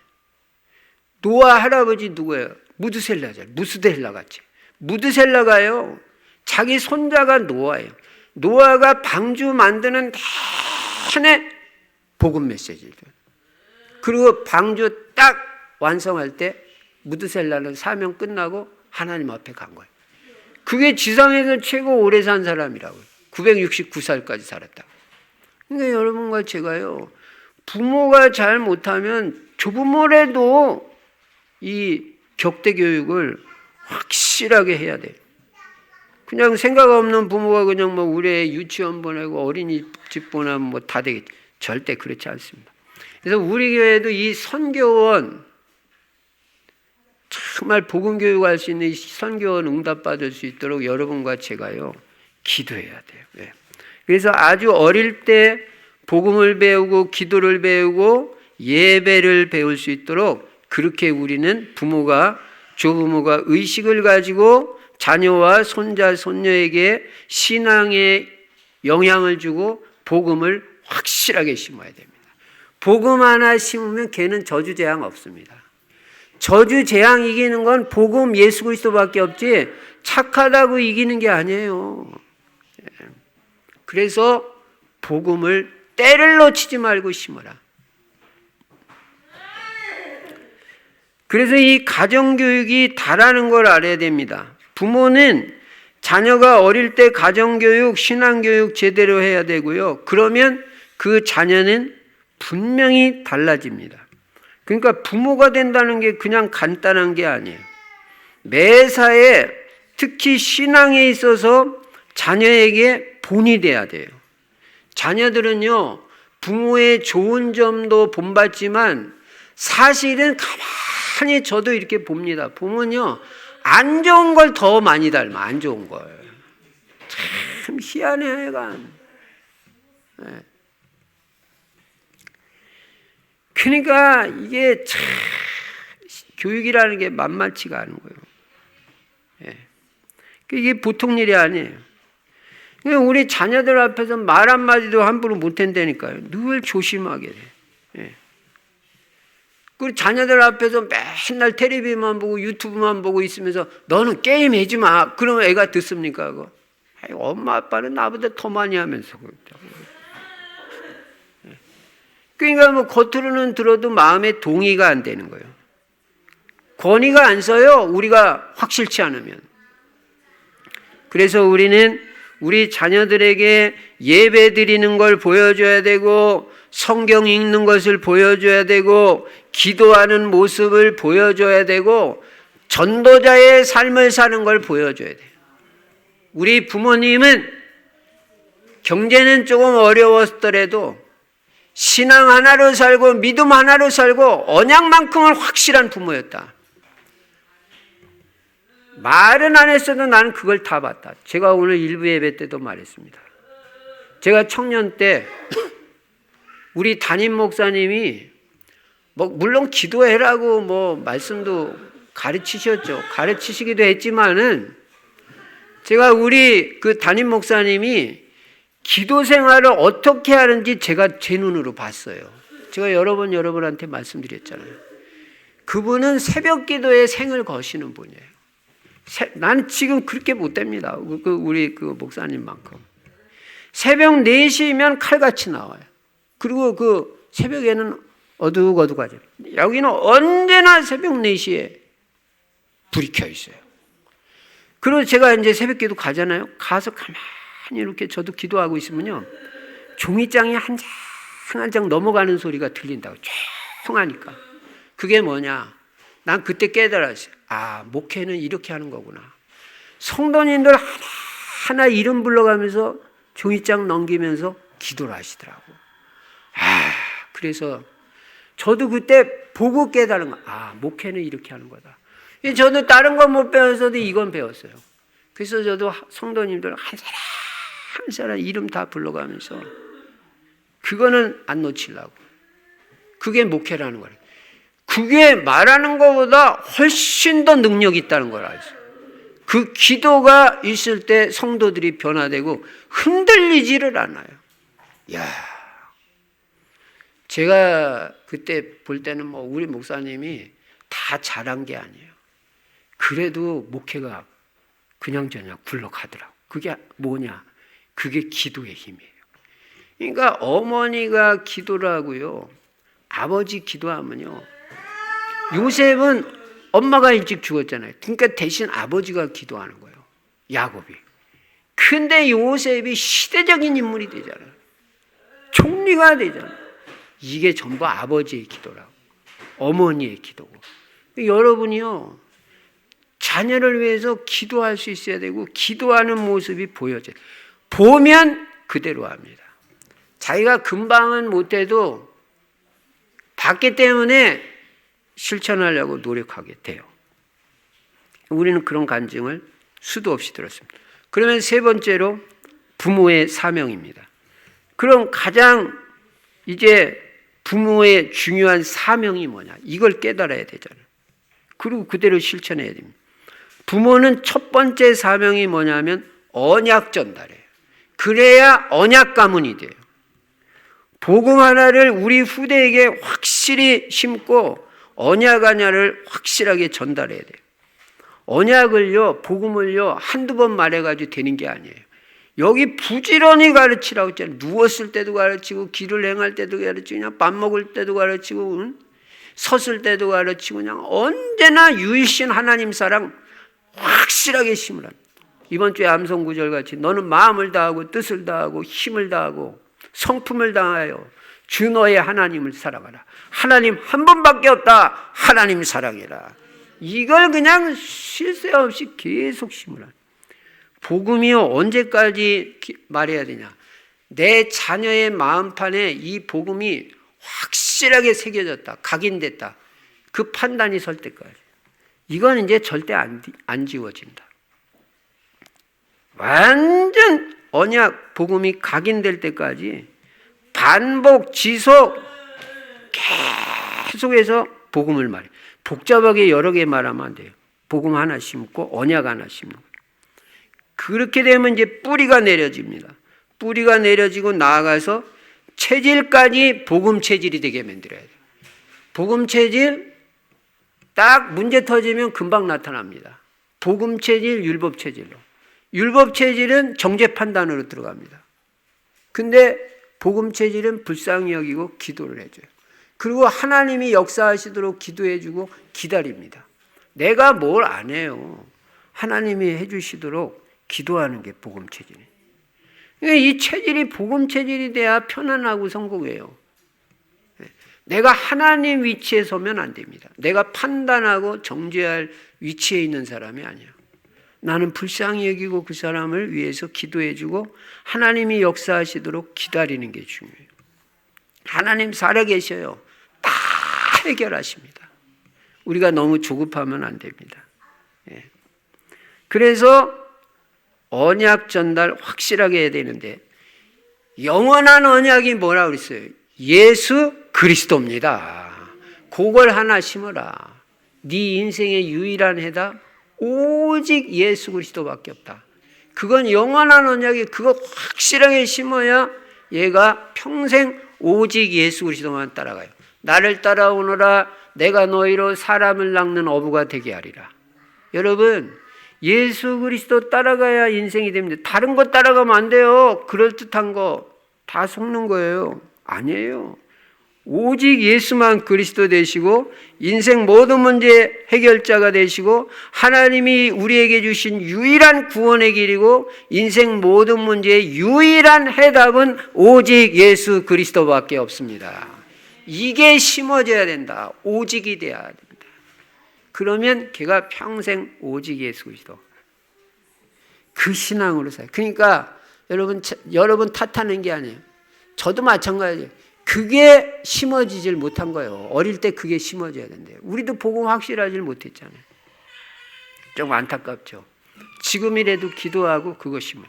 노아 할아버지 누구예요? 무드셀라죠. 무스델라 같이. 무드셀라가요 자기 손자가 노아예요. 노아가 방주 만드는 내내 복음 메시지를. 그리고 방주 딱 완성할 때 무드셀라는 사명 끝나고 하나님 앞에 간 거예요. 그게 지상에서 최고 오래 산 사람이라고요. 969살까지 살았다. 그러니까 여러분과 제가요 부모가 잘 못하면 조부모라도 이 격대 교육을 확실하게 해야 돼요. 그냥 생각 없는 부모가 그냥 뭐 우리 애 유치원 보내고 어린이집 보내면 뭐 다 되겠지. 절대 그렇지 않습니다. 그래서 우리 교회도 이 선교원, 정말 복음 교육할 수 있는 이 선교원 응답받을 수 있도록 여러분과 제가요 기도해야 돼요. 네. 그래서 아주 어릴 때 복음을 배우고 기도를 배우고 예배를 배울 수 있도록 그렇게 우리는 부모가, 조부모가 의식을 가지고 자녀와 손자, 손녀에게 신앙의 영향을 주고 복음을 확실하게 심어야 됩니다. 복음 하나 심으면 걔는 저주재앙 없습니다. 저주재앙 이기는 건 복음 예수 그리스도밖에 없지 착하다고 이기는 게 아니에요. 그래서 복음을 때를 놓치지 말고 심어라. 그래서 이 가정교육이 다라는 걸 알아야 됩니다. 부모는 자녀가 어릴 때 가정교육, 신앙교육 제대로 해야 되고요. 그러면 그 자녀는 분명히 달라집니다. 그러니까 부모가 된다는 게 그냥 간단한 게 아니에요. 매사에 특히 신앙에 있어서 자녀에게 본이 돼야 돼요. 자녀들은요, 부모의 좋은 점도 본받지만 사실은 가만히 저도 이렇게 봅니다. 보면요, 안 좋은 걸 더 많이 닮아, 안 좋은 걸. 참 희한해, 하여간. 네. 그러니까 이게 참 교육이라는 게 만만치가 않은 거예요. 네. 이게 보통 일이 아니에요. 우리 자녀들 앞에서 말 한마디도 함부로 못한다니까요. 늘 조심하게 돼. 네. 그리고 자녀들 앞에서 맨날 텔레비만 보고 유튜브만 보고 있으면서 너는 게임 하지 마. 그러면 애가 듣습니까? 그거? 엄마 아빠는 나보다 더 많이 하면서. 그러니까 뭐 겉으로는 들어도 마음에 동의가 안 되는 거예요. 권위가 안 서요. 우리가 확실치 않으면. 그래서 우리는 우리 자녀들에게 예배 드리는 걸 보여줘야 되고 성경 읽는 것을 보여줘야 되고 기도하는 모습을 보여줘야 되고 전도자의 삶을 사는 걸 보여줘야 돼요. 우리 부모님은 경제는 조금 어려웠더라도 신앙 하나로 살고 믿음 하나로 살고 언약만큼은 확실한 부모였다. 말은 안 했어도 나는 그걸 다 봤다. 제가 오늘 일부 예배 때도 말했습니다. 제가 청년 때 우리 담임 목사님이 뭐 물론 기도해라고 뭐 말씀도 가르치셨죠. 가르치시기도 했지만은 제가 우리 그 담임 목사님이 기도 생활을 어떻게 하는지 제가 제 눈으로 봤어요. 제가 여러 번 여러분한테 말씀드렸잖아요. 그분은 새벽 기도에 생을 거시는 분이에요. 나는 지금 그렇게 못 됩니다. 우리 그 목사님만큼. 새벽 4시면 칼같이 나와요. 그리고 그 새벽에는 어둑어둑하죠. 여기는 언제나 새벽 4시에 불이 켜 있어요. 그리고 제가 이제 새벽 기도 가잖아요. 가서 가만히 이렇게 저도 기도하고 있으면요. 종이장이 한 장 한 장 넘어가는 소리가 들린다고. 조용하니까. 그게 뭐냐. 난 그때 깨달았어요. 아, 목회는 이렇게 하는 거구나. 성도님들 하나하나 이름 불러가면서 종이장 넘기면서 기도를 하시더라고. 아, 그래서 저도 그때 보고 깨달은 거. 아, 목회는 이렇게 하는 거다. 저도 다른 건 못 배워서도 이건 배웠어요. 그래서 저도 성도님들 한 사람 한 사람 이름 다 불러가면서 그거는 안 놓치려고. 그게 목회라는 거예요. 그게 말하는 것보다 훨씬 더 능력이 있다는 걸 알죠. 그 기도가 있을 때 성도들이 변화되고 흔들리지를 않아요. 야, 제가 그때 볼 때는 뭐 우리 목사님이 다 잘한 게 아니에요. 그래도 목회가 그냥저냥 굴러가더라고. 그게 뭐냐? 그게 기도의 힘이에요. 그러니까 어머니가 기도를 하고요. 아버지 기도하면요. 요셉은 엄마가 일찍 죽었잖아요. 그러니까 대신 아버지가 기도하는 거예요. 야곱이. 근데 요셉이 시대적인 인물이 되잖아요. 총리가 되잖아요. 이게 전부 아버지의 기도라고. 어머니의 기도고. 여러분이요. 자녀를 위해서 기도할 수 있어야 되고 기도하는 모습이 보여져요. 보면 그대로 합니다. 자기가 금방은 못해도 봤기 때문에 실천하려고 노력하게 돼요. 우리는 그런 간증을 수도 없이 들었습니다. 그러면 세 번째로 부모의 사명입니다. 그럼 가장 이제 부모의 중요한 사명이 뭐냐? 이걸 깨달아야 되잖아요. 그리고 그대로 실천해야 됩니다. 부모는 첫 번째 사명이 뭐냐면 언약 전달이에요. 그래야 언약 가문이 돼요. 복음 하나를 우리 후대에게 확실히 심고 언약 하나를 확실하게 전달해야 돼요. 언약을요, 복음을요, 한두 번 말해가지고 되는 게 아니에요. 여기 부지런히 가르치라고 했잖아요. 누웠을 때도 가르치고, 길을 행할 때도 가르치고, 그냥 밥 먹을 때도 가르치고, 섰을 때도 가르치고, 그냥 언제나 유일신 하나님 사랑 확실하게 심으라. 이번 주에 암송구절 같이 너는 마음을 다하고 뜻을 다하고 힘을 다하고 성품을 다하여 주 너의 하나님을 사랑하라. 하나님 한 분밖에 없다. 하나님 사랑해라. 이걸 그냥 쉴 새 없이 계속 심으라. 복음이요, 언제까지 말해야 되냐? 내 자녀의 마음판에 이 복음이 확실하게 새겨졌다. 각인됐다. 그 판단이 설 때까지. 이건 이제 절대 안 지워진다. 완전 언약 복음이 각인될 때까지 반복 지속 계속해서 복음을 말해. 복잡하게 여러 개 말하면 안 돼요. 복음 하나 심고 언약 하나 심는 거예요. 그렇게 되면 이제 뿌리가 내려집니다. 뿌리가 내려지고 나아가서 체질까지 복음 체질이 되게 만들어야 돼요. 복음 체질 딱 문제 터지면 금방 나타납니다. 복음 체질, 율법 체질로. 율법 체질은 정죄 판단으로 들어갑니다. 근데 복음 체질은 불쌍히 여기고 기도를 해줘요. 그리고 하나님이 역사하시도록 기도해주고 기다립니다. 내가 뭘 안 해요. 하나님이 해주시도록 기도하는 게 복음 체질이에요. 이 체질이 복음 체질이 돼야 편안하고 성공해요. 내가 하나님 위치에 서면 안 됩니다. 내가 판단하고 정죄할 위치에 있는 사람이 아니야. 나는 불쌍히 여기고 그 사람을 위해서 기도해주고 하나님이 역사하시도록 기다리는 게 중요해요. 하나님 살아계셔요. 다 해결하십니다. 우리가 너무 조급하면 안 됩니다. 그래서 언약 전달 확실하게 해야 되는데 영원한 언약이 뭐라고 그랬어요? 예수 그리스도입니다. 그걸 하나 심어라. 네 인생의 유일한 해답 오직 예수 그리스도밖에 없다. 그건 영원한 언약이 그거 확실하게 심어야 얘가 평생 오직 예수 그리스도만 따라가요. 나를 따라오너라 내가 너희로 사람을 낚는 어부가 되게 하리라. 여러분 예수 그리스도 따라가야 인생이 됩니다. 다른 거 따라가면 안 돼요. 그럴듯한 거 다 속는 거예요. 아니에요. 오직 예수만 그리스도 되시고 인생 모든 문제 해결자가 되시고 하나님이 우리에게 주신 유일한 구원의 길이고 인생 모든 문제의 유일한 해답은 오직 예수 그리스도밖에 없습니다. 이게 심어져야 된다. 오직이 돼야 됩니다. 그러면 걔가 평생 오직 예수 그리스도 그 신앙으로 살아요. 그러니까 여러분 탓하는 게 아니에요. 저도 마찬가지예요. 그게 심어지질 못한 거예요. 어릴 때 그게 심어져야 된대요. 우리도 복음 확실하질 못했잖아요. 좀 안타깝죠. 지금이라도 기도하고 그거 심어요.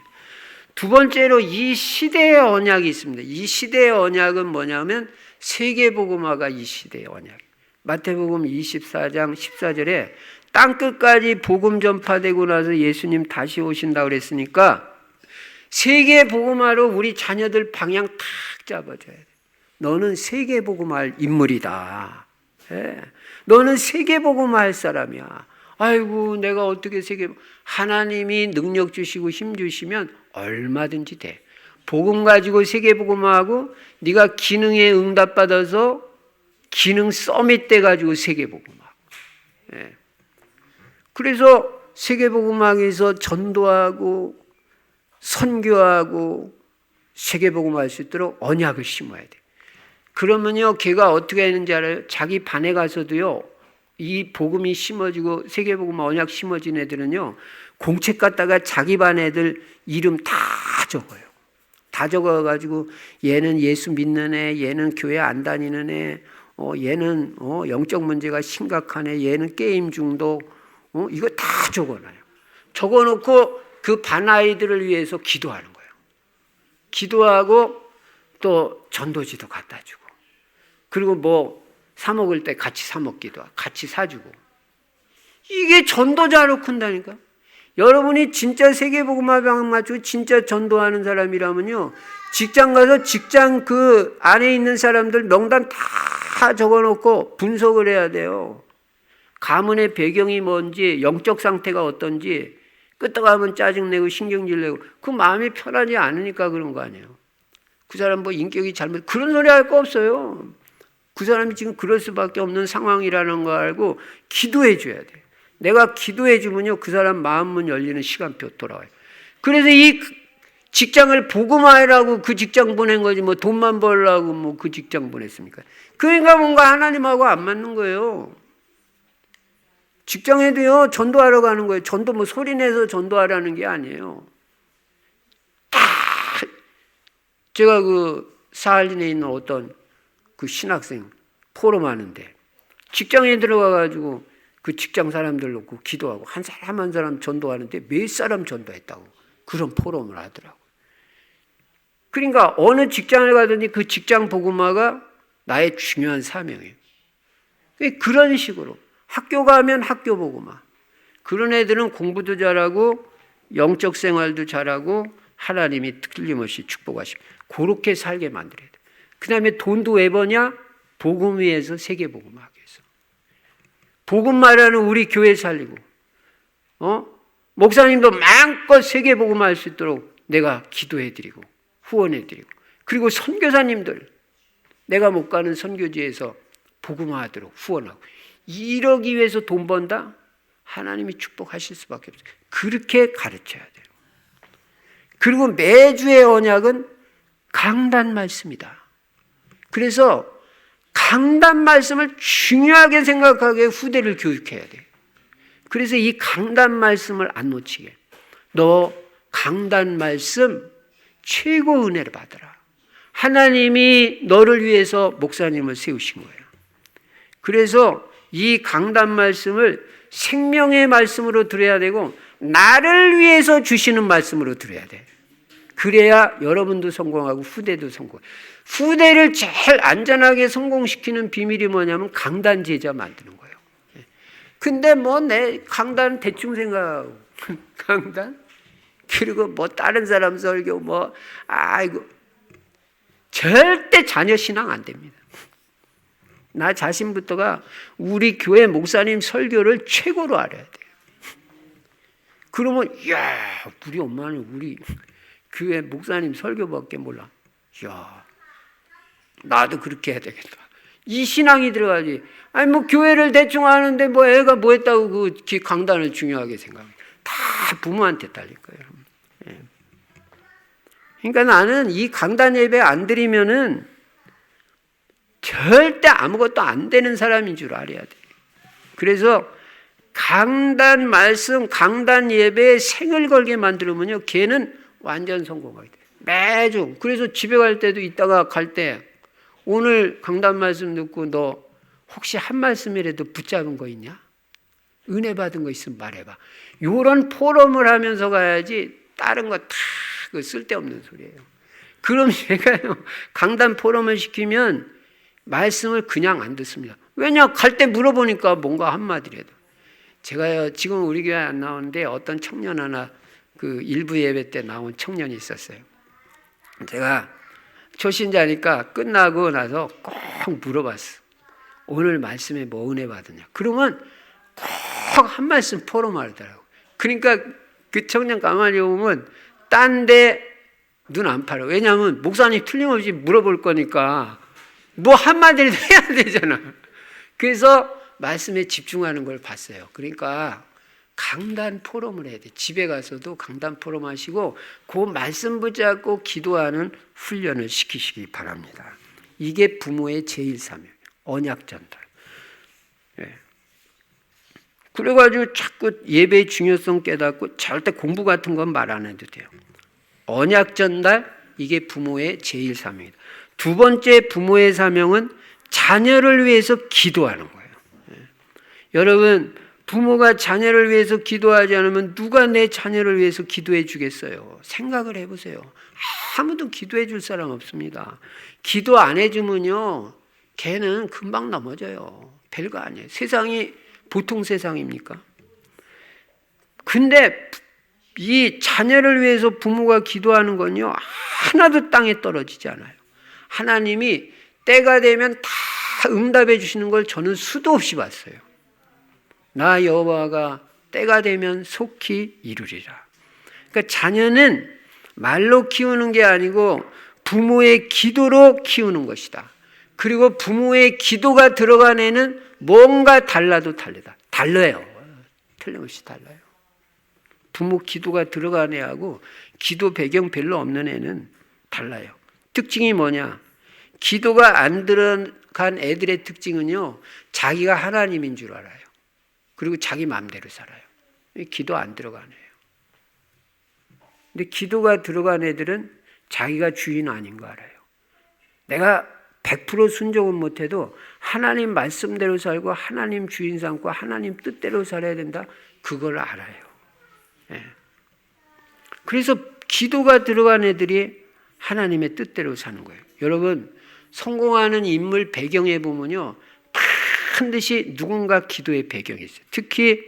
두 번째로 이 시대의 언약이 있습니다. 이 시대의 언약은 뭐냐면 세계복음화가 이 시대의 언약. 마태복음 24장 14절에 땅끝까지 복음 전파되고 나서 예수님 다시 오신다고 그랬으니까 세계복음화로 우리 자녀들 방향 탁 잡아줘야 돼. 너는 세계복음화할 인물이다. 예. 너는 세계복음화할 사람이야. 아이고 내가 어떻게 하나님이 능력 주시고 힘 주시면 얼마든지 돼. 복음 가지고 세계복음화하고 네가 기능에 응답받아서 기능 서밋 때 가지고 세계복음화하고. 예. 그래서 세계복음화에서 전도하고 선교하고 세계복음화할 수 있도록 언약을 심어야 돼. 그러면요, 걔가 어떻게 했는지 알아요? 자기 반에 가서도요, 이 복음이 심어지고 세계복음화 언약 심어진 애들은요, 공책 갖다가 자기 반 애들 이름 다 적어요. 다 적어가지고 얘는 예수 믿는 애, 얘는 교회 안 다니는 애, 얘는 영적 문제가 심각한 애, 얘는 게임 중독, 이거 다 적어놔요. 적어놓고 그 반 아이들을 위해서 기도하는 거예요. 기도하고 또 전도지도 갖다 주고. 그리고 뭐 사 먹을 때 같이 사 먹기도 하고 같이 사주고. 이게 전도자로 큰다니까. 여러분이 진짜 세계복음화 방향 맞추고 진짜 전도하는 사람이라면요, 직장 가서 직장 그 안에 있는 사람들 명단 다 적어놓고 분석을 해야 돼요. 가문의 배경이 뭔지, 영적 상태가 어떤지, 끄떡하면 짜증내고 신경질 내고 그 마음이 편하지 않으니까 그런 거 아니에요. 그 사람 뭐 인격이 잘못, 그런 소리 할 거 없어요. 그 사람이 지금 그럴 수밖에 없는 상황이라는 거 알고 기도해 줘야 돼. 내가 기도해 주면요, 그 사람 마음문 열리는 시간표 돌아와요. 그래서 이 직장을 복음화하라고 그 직장 보낸 거지, 뭐 돈만 벌려고 뭐 그 직장 보냈습니까? 그러니까 뭔가 하나님하고 안 맞는 거예요. 직장에도요, 전도하러 가는 거예요. 전도 뭐 소리내서 전도하라는 게 아니에요. 다 제가 그 사할린에 있는 어떤 그 신학생 포럼 하는데 직장에 들어가가지고 그 직장 사람들 놓고 기도하고 한 사람 한 사람 전도하는데 몇 사람 전도했다고 그런 포럼을 하더라고요. 그러니까 어느 직장을 가든지 그 직장 복음화가 나의 중요한 사명이에요. 그런 식으로 학교 가면 학교 복음화. 그런 애들은 공부도 잘하고 영적 생활도 잘하고 하나님이 틀림없이 축복하시고 그렇게 살게 만들어야 돼. 그 다음에 돈도 왜 버냐? 복음 위에서 세계 복음화하기 위해서. 복음 말하는 우리 교회 살리고 목사님도 마음껏 세계 복음화할 수 있도록 내가 기도해드리고 후원해드리고 그리고 선교사님들 내가 못 가는 선교지에서 복음화하도록 후원하고 이러기 위해서 돈 번다? 하나님이 축복하실 수밖에 없어요. 그렇게 가르쳐야 돼요. 그리고 매주의 언약은 강단 말씀이다. 그래서 강단 말씀을 중요하게 생각하게 후대를 교육해야 돼요. 그래서 이 강단 말씀을 안 놓치게. 너 강단 말씀 최고 은혜를 받아라. 하나님이 너를 위해서 목사님을 세우신 거예요. 그래서 이 강단 말씀을 생명의 말씀으로 들어야 되고 나를 위해서 주시는 말씀으로 들어야 돼. 그래야 여러분도 성공하고 후대도 성공. 후대를 제일 안전하게 성공시키는 비밀이 뭐냐면 강단 제자 만드는 거예요. 근데 뭐 내 강단 대충 생각하고 강단? 그리고 뭐 다른 사람 설교 뭐 아이고 절대 자녀 신앙 안 됩니다. 나 자신부터가 우리 교회 목사님 설교를 최고로 알아야 돼요. 그러면 야 우리 엄마는 우리 교회 목사님 설교밖에 몰라. 야 나도 그렇게 해야 되겠다. 이 신앙이 들어가지. 아니 뭐 교회를 대충 하는데 뭐 애가 뭐 했다고 그 강단을 중요하게 생각해. 다 부모한테 딸릴 거예요. 예. 그러니까 나는 이 강단 예배 안 드리면은 절대 아무것도 안 되는 사람인 줄 알아야 돼. 그래서 강단 말씀, 강단 예배에 생을 걸게 만들면요, 걔는 완전 성공하게 돼. 매주. 그래서 집에 갈 때도 이따가 갈 때 오늘 강단 말씀 듣고 너 혹시 한 말씀이라도 붙잡은 거 있냐? 은혜 받은 거 있으면 말해봐. 이런 포럼을 하면서 가야지 다른 거 다 그 쓸데없는 소리예요. 그럼 제가요 강단 포럼을 시키면 말씀을 그냥 안 듣습니다. 왜냐? 갈 때 물어보니까 뭔가 한마디라도. 제가요 지금 우리 교회 안 나오는데 어떤 청년 하나 그 일부 예배 때 나온 청년이 있었어요. 제가 초신자니까 끝나고 나서 꼭 물어봤어. 오늘 말씀에 뭐 은혜 받았냐? 그러면 꼭 한 말씀 포럼하더라고. 그러니까 그 청년 가만히 보면 딴 데 눈 안 팔아. 왜냐하면 목사님 틀림없이 물어볼 거니까 뭐 한마디를 해야 되잖아. 그래서 말씀에 집중하는 걸 봤어요. 그러니까 강단 포럼을 해야 돼. 집에 가서도 강단 포럼 하시고 그 말씀 붙잡고 기도하는 훈련을 시키시기 바랍니다. 이게 부모의 제일 사명, 언약 전달. 예. 그래가지고 자꾸 예배의 중요성 깨닫고 절대 공부 같은 건 말 안 해도 돼요. 언약 전달, 이게 부모의 제일 사명이다. 두 번째 부모의 사명은 자녀를 위해서 기도하는 거예요. 예. 여러분, 부모가 자녀를 위해서 기도하지 않으면 누가 내 자녀를 위해서 기도해 주겠어요? 생각을 해보세요. 아무도 기도해 줄 사람 없습니다. 기도 안 해주면요, 걔는 금방 넘어져요. 별거 아니에요. 세상이 보통 세상입니까? 근데 이 자녀를 위해서 부모가 기도하는 건요, 하나도 땅에 떨어지지 않아요. 하나님이 때가 되면 다 응답해 주시는 걸 저는 수도 없이 봤어요. 나 여호와가 때가 되면 속히 이루리라. 그러니까 자녀는 말로 키우는 게 아니고 부모의 기도로 키우는 것이다. 그리고 부모의 기도가 들어간 애는 뭔가 달라도 다르다. 달라요. 틀림없이 달라요. 부모 기도가 들어간 애하고 기도 배경 별로 없는 애는 달라요. 특징이 뭐냐? 기도가 안 들어간 애들의 특징은요, 자기가 하나님인 줄 알아요. 그리고 자기 마음대로 살아요. 기도 안 들어간 애예요. 근데 기도가 들어간 애들은 자기가 주인 아닌 거 알아요. 내가 100% 순종은 못해도 하나님 말씀대로 살고 하나님 주인 삼고 하나님 뜻대로 살아야 된다. 그걸 알아요. 예. 그래서 기도가 들어간 애들이 하나님의 뜻대로 사는 거예요. 여러분, 성공하는 인물 배경에 보면요, 반드시 누군가 기도의 배경이 있어요. 특히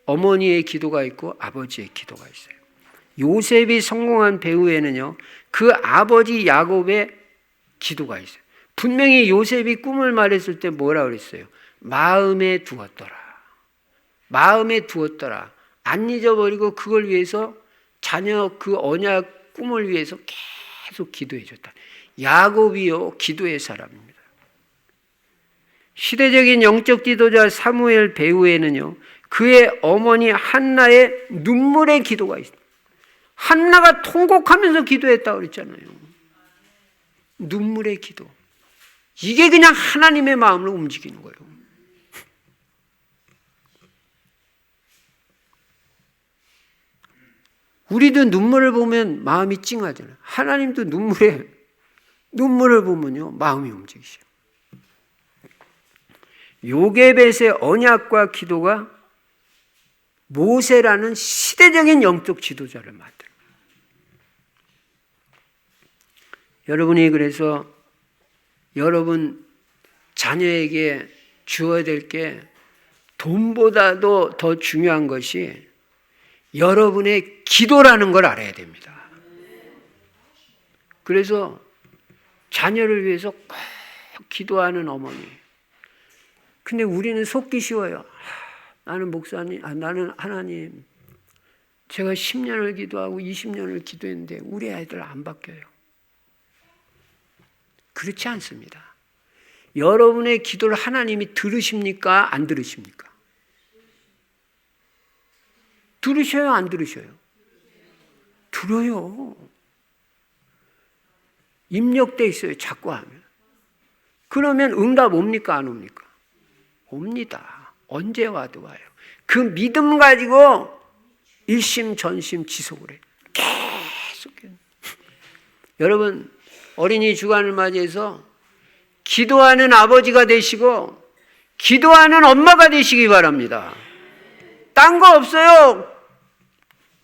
어머니의 기도가 있고 아버지의 기도가 있어요. 요셉이 성공한 배후에는요, 그 아버지 야곱의 기도가 있어요. 분명히 요셉이 꿈을 말했을 때 뭐라 그랬어요? 마음에 두었더라. 마음에 두었더라. 안 잊어버리고 그걸 위해서 자녀 그 언약 꿈을 위해서 계속 기도해 줬다. 야곱이요, 기도의 사람입니다. 시대적인 영적 지도자 사무엘 배후에는요, 그의 어머니 한나의 눈물의 기도가 있어요. 한나가 통곡하면서 기도했다고 그랬잖아요. 눈물의 기도. 이게 그냥 하나님의 마음으로 움직이는 거예요. 우리도 눈물을 보면 마음이 찡하잖아요. 하나님도 눈물을 보면요, 마음이 움직이셔요. 요게벳의 언약과 기도가 모세라는 시대적인 영적 지도자를 만들어요. 여러분이 그래서 여러분 자녀에게 주어야 될 게 돈보다도 더 중요한 것이 여러분의 기도라는 걸 알아야 됩니다. 그래서 자녀를 위해서 꼭 기도하는 어머니. 근데 우리는 속기 쉬워요. 나는 목사님, 나는 하나님, 제가 10년을 기도하고 20년을 기도했는데 우리 아이들 안 바뀌어요. 그렇지 않습니다. 여러분의 기도를 하나님이 들으십니까? 안 들으십니까? 들으셔요? 안 들으셔요? 들어요. 입력돼 있어요. 자꾸 하면. 그러면 응답 옵니까? 안 옵니까? 옵니다. 언제 와도 와요. 그 믿음 가지고 일심 전심 지속을 해요. 계속. 여러분 어린이 주간을 맞이해서 기도하는 아버지가 되시고 기도하는 엄마가 되시기 바랍니다. 딴 거 없어요.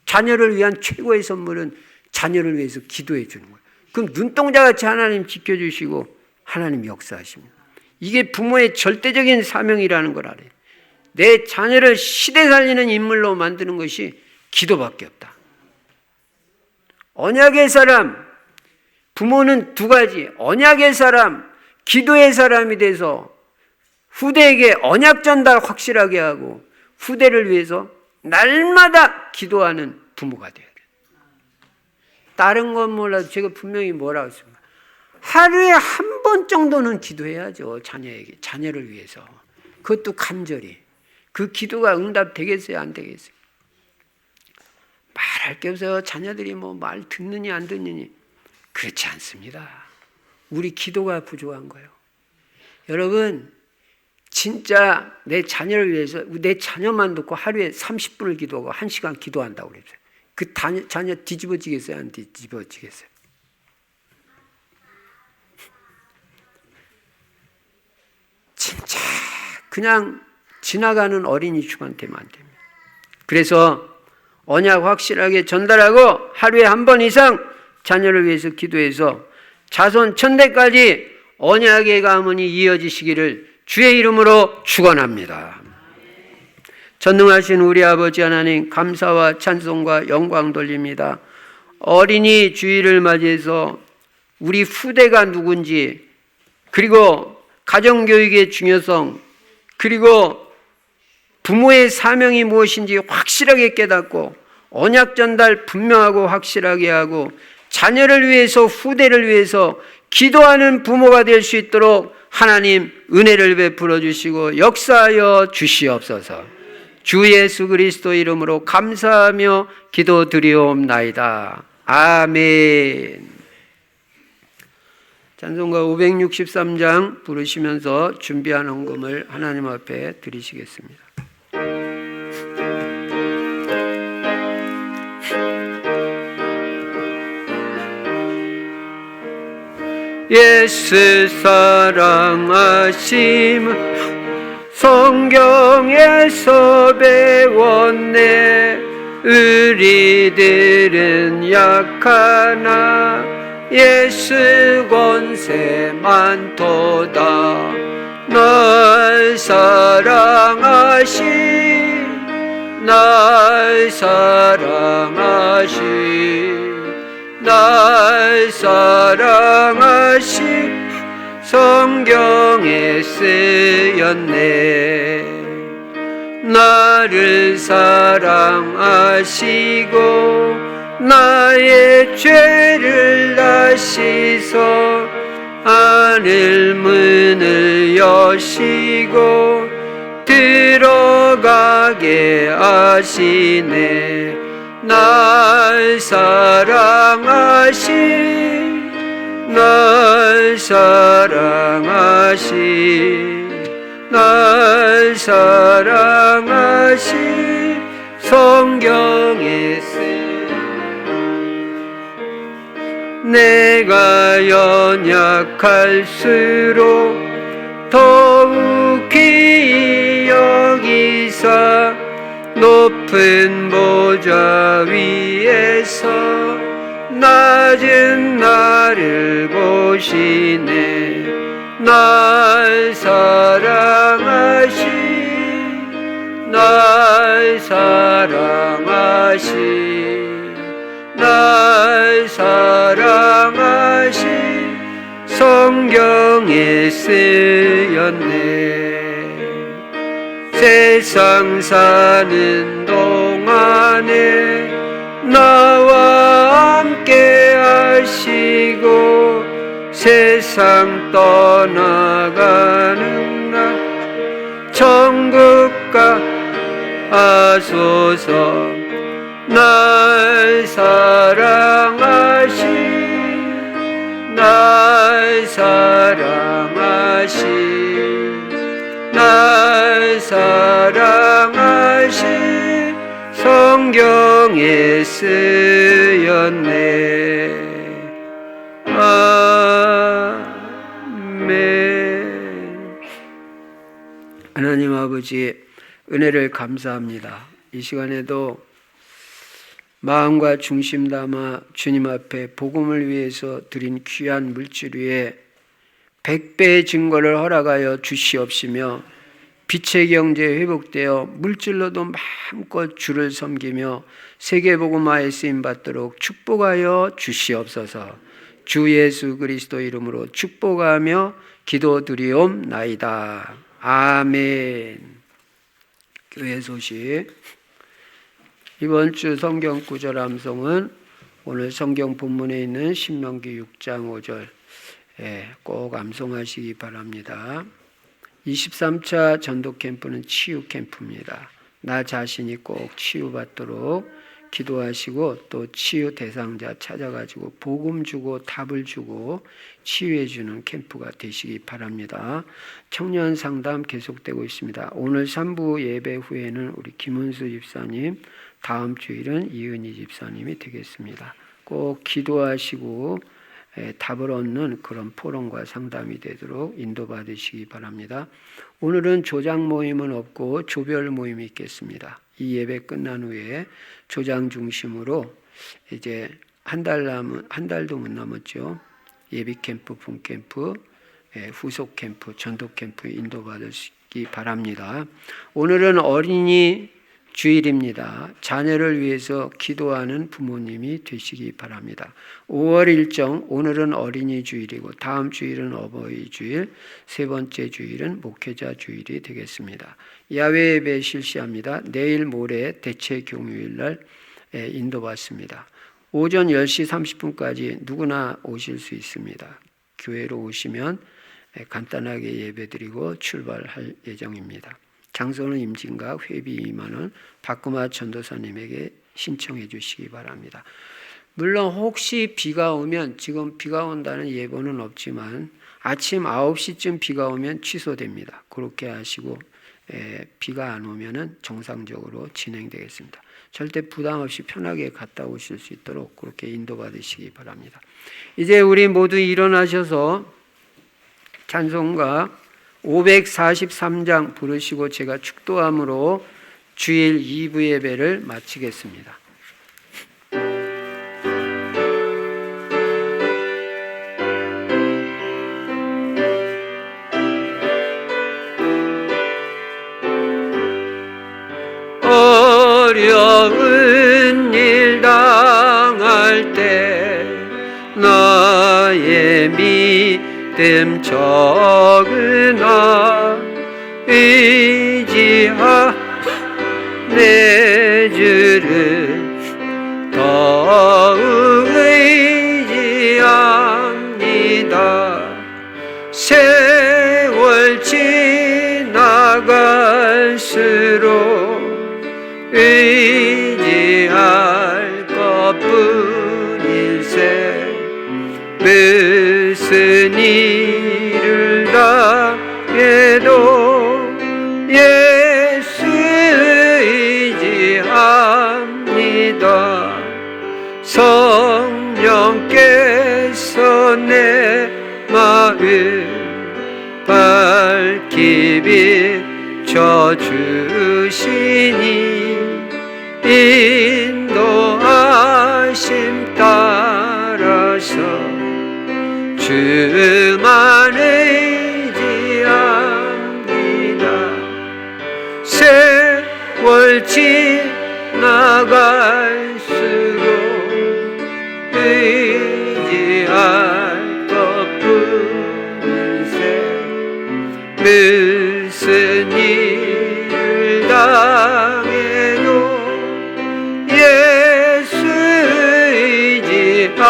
자녀를 위한 최고의 선물은 자녀를 위해서 기도해 주는 거예요. 그럼 눈동자같이 하나님 지켜주시고 하나님 역사하십니다. 이게 부모의 절대적인 사명이라는 걸 알아요. 내 자녀를 시대 살리는 인물로 만드는 것이 기도밖에 없다. 언약의 사람, 부모는 두 가지, 언약의 사람, 기도의 사람이 돼서 후대에게 언약 전달 확실하게 하고 후대를 위해서 날마다 기도하는 부모가 돼야 돼요. 다른 건 몰라도 제가 분명히 뭐라고 했습니까? 하루에 한 번 정도는 기도해야죠. 자녀에게, 자녀를 위해서. 그것도 간절히. 그 기도가 응답되겠어요? 안 되겠어요? 말할 게 없어요. 자녀들이 뭐 말 듣느니 안 듣느니. 그렇지 않습니다. 우리 기도가 부족한 거예요. 여러분 진짜 내 자녀를 위해서 내 자녀만 놓고 하루에 30분을 기도하고 1시간 기도한다고 그랬어요. 그 자녀 뒤집어지겠어요? 안 뒤집어지겠어요? 진짜 그냥 지나가는 어린이 축한테만 안 됩니다. 그래서 언약 확실하게 전달하고 하루에 한 번 이상 자녀를 위해서 기도해서 자손 천대까지 언약의 가문이 이어지시기를 주의 이름으로 축원합니다. 전능하신 우리 아버지 하나님 감사와 찬송과 영광 돌립니다. 어린이 주일을 맞이해서 우리 후대가 누군지 그리고 가정교육의 중요성 그리고 부모의 사명이 무엇인지 확실하게 깨닫고 언약 전달 분명하고 확실하게 하고 자녀를 위해서 후대를 위해서 기도하는 부모가 될 수 있도록 하나님 은혜를 베풀어 주시고 역사하여 주시옵소서. 주 예수 그리스도 이름으로 감사하며 기도드리옵나이다. 아멘. 찬송가 563장 부르시면서 준비한 헌금을 하나님 앞에 드리시겠습니다. 예수 사랑하심 성경에서 배웠네. 우리들은 약하나 예수 권세 많도다. 날 사랑하신 날 사랑하신 날 사랑하신 성경에 쓰였네. 나를 사랑하시고 나의 죄를 다시서 하늘 문을 여시고 들어가게 하시네. 날 사랑하신 날 사랑하신 날 사랑하신 성경에 내가 연약할수록 더욱이 여기사 높은 보좌 위에서 나 낮은 나를 보시네. 날 사랑하신, 날 사랑하신, 날 사랑하신 성경에 쓰였네. 세상 사는 동안에 나와 함께 하시고 세상 떠나가는 날 천국 가소서. 날 사랑하신, 날 사랑하신, 날 사랑하신 성경에 쓰였네. 아멘. 하나님 아버지, 은혜를 감사합니다. 이 시간에도 마음과 중심 담아 주님 앞에 복음을 위해서 드린 귀한 물질 위에 100배의 증거를 허락하여 주시옵시며 빛의 경제 회복되어 물질로도 마음껏 주를 섬기며 세계복음화에 쓰임받도록 축복하여 주시옵소서. 주 예수 그리스도 이름으로 축복하며 기도드리옵나이다. 아멘. 교회 소식. 이번 주 성경 구절 암송은 오늘 성경 본문에 있는 신명기 6장 5절 꼭 암송하시기 바랍니다. 23차 전도 캠프는 치유 캠프입니다. 나 자신이 꼭 치유받도록 기도하시고 또 치유 대상자 찾아가지고 복음 주고 답을 주고 치유해 주는 캠프가 되시기 바랍니다. 청년 상담 계속되고 있습니다. 오늘 3부 예배 후에는 우리 김은수 집사님, 다음 주일은 이은희 집사님이 되겠습니다. 꼭 기도하시고 답을 얻는 그런 포럼과 상담이 되도록 인도받으시기 바랍니다. 오늘은 조장 모임은 없고 조별 모임이 있겠습니다. 이 예배 끝난 후에 조장 중심으로 이제 한 달도 못 남았죠. 예비 캠프, 분 캠프, 후속 캠프, 전도 캠프 인도받으시기 바랍니다. 오늘은 어린이 주일입니다. 자녀를 위해서 기도하는 부모님이 되시기 바랍니다. 5월 일정, 오늘은 어린이 주일이고 다음 주일은 어버이 주일, 세 번째 주일은 목회자 주일이 되겠습니다. 야외 예배 실시합니다. 내일 모레 대체 경유일 날 인도받습니다. 오전 10시 30분까지 누구나 오실 수 있습니다. 교회로 오시면 간단하게 예배드리고 출발할 예정입니다. 장소는 임진각 회비 2만 원, 박구마 전도사님에게 신청해 주시기 바랍니다. 물론 혹시 비가 오면, 지금 비가 온다는 예보는 없지만 아침 9시쯤 비가 오면 취소됩니다. 그렇게 하시고 비가 안 오면 정상적으로 진행되겠습니다. 절대 부담 없이 편하게 갔다 오실 수 있도록 그렇게 인도받으시기 바랍니다. 이제 우리 모두 일어나셔서 찬송가 543장 부르시고 제가 축도함으로 주일 2부 예배를 마치겠습니다. 어려운 일 당할 때 나의 믿음 적으나 내 주를 더욱 의지합니다. 세월 지나갈수록 의지할 것뿐일세. 무슨 일을 당해도 예수 의지합니다. 성령께서 내 마음 밝히 비춰주시니 인도하심 따라 주셔서 주만 의지합니다. 세월 지나갈수록 의지할 것뿐일세. 무슨 일을 당해도 예수 의지합니다.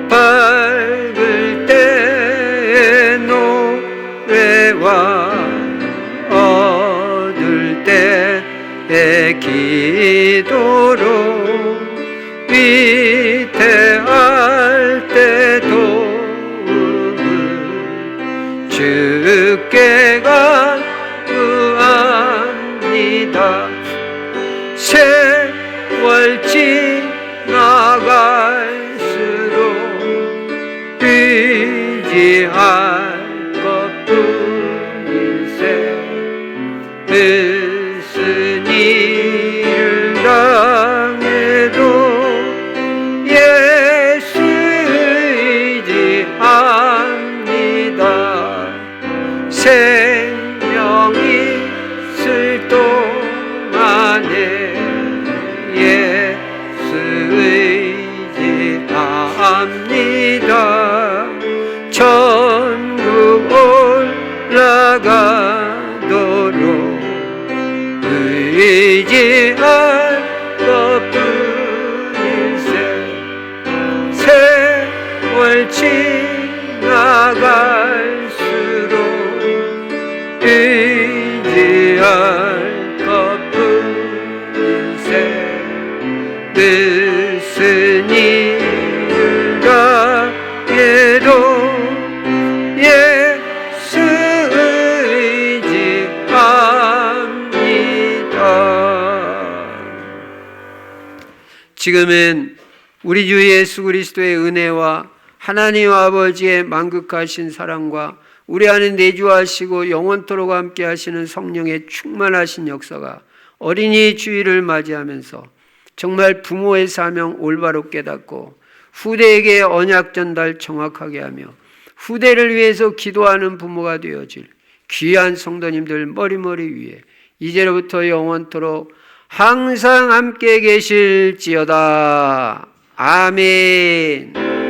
밝을 때의 노래와 어두울 때의 기도로 위태할 때도 주께 간구합니다. 세월 지나갈수록 의지할 것뿐일세. 무슨 일을 당해도 예수 의지합니다. 생명이 있을 동안에 예수 의지합니다. 천국 올라가도록 의지할 것뿐일세. 세월 지나갈수록 의지할 것뿐일세. 무슨 일을 당해도 예수 의지합니다. 지금은 우리 주 예수 그리스도의 은혜와 하나님 아버지의 만극하신 사랑과 우리 안에 내주하시고 영원토록 함께 하시는 성령의 충만하신 역사가 어린이 주일을 맞이하면서 정말 부모의 사명 올바로 깨닫고 후대에게 언약 전달 정확하게 하며 후대를 위해서 기도하는 부모가 되어질 귀한 성도님들 머리머리 위에 이제로부터 영원토록 항상 함께 계실지어다. 아멘.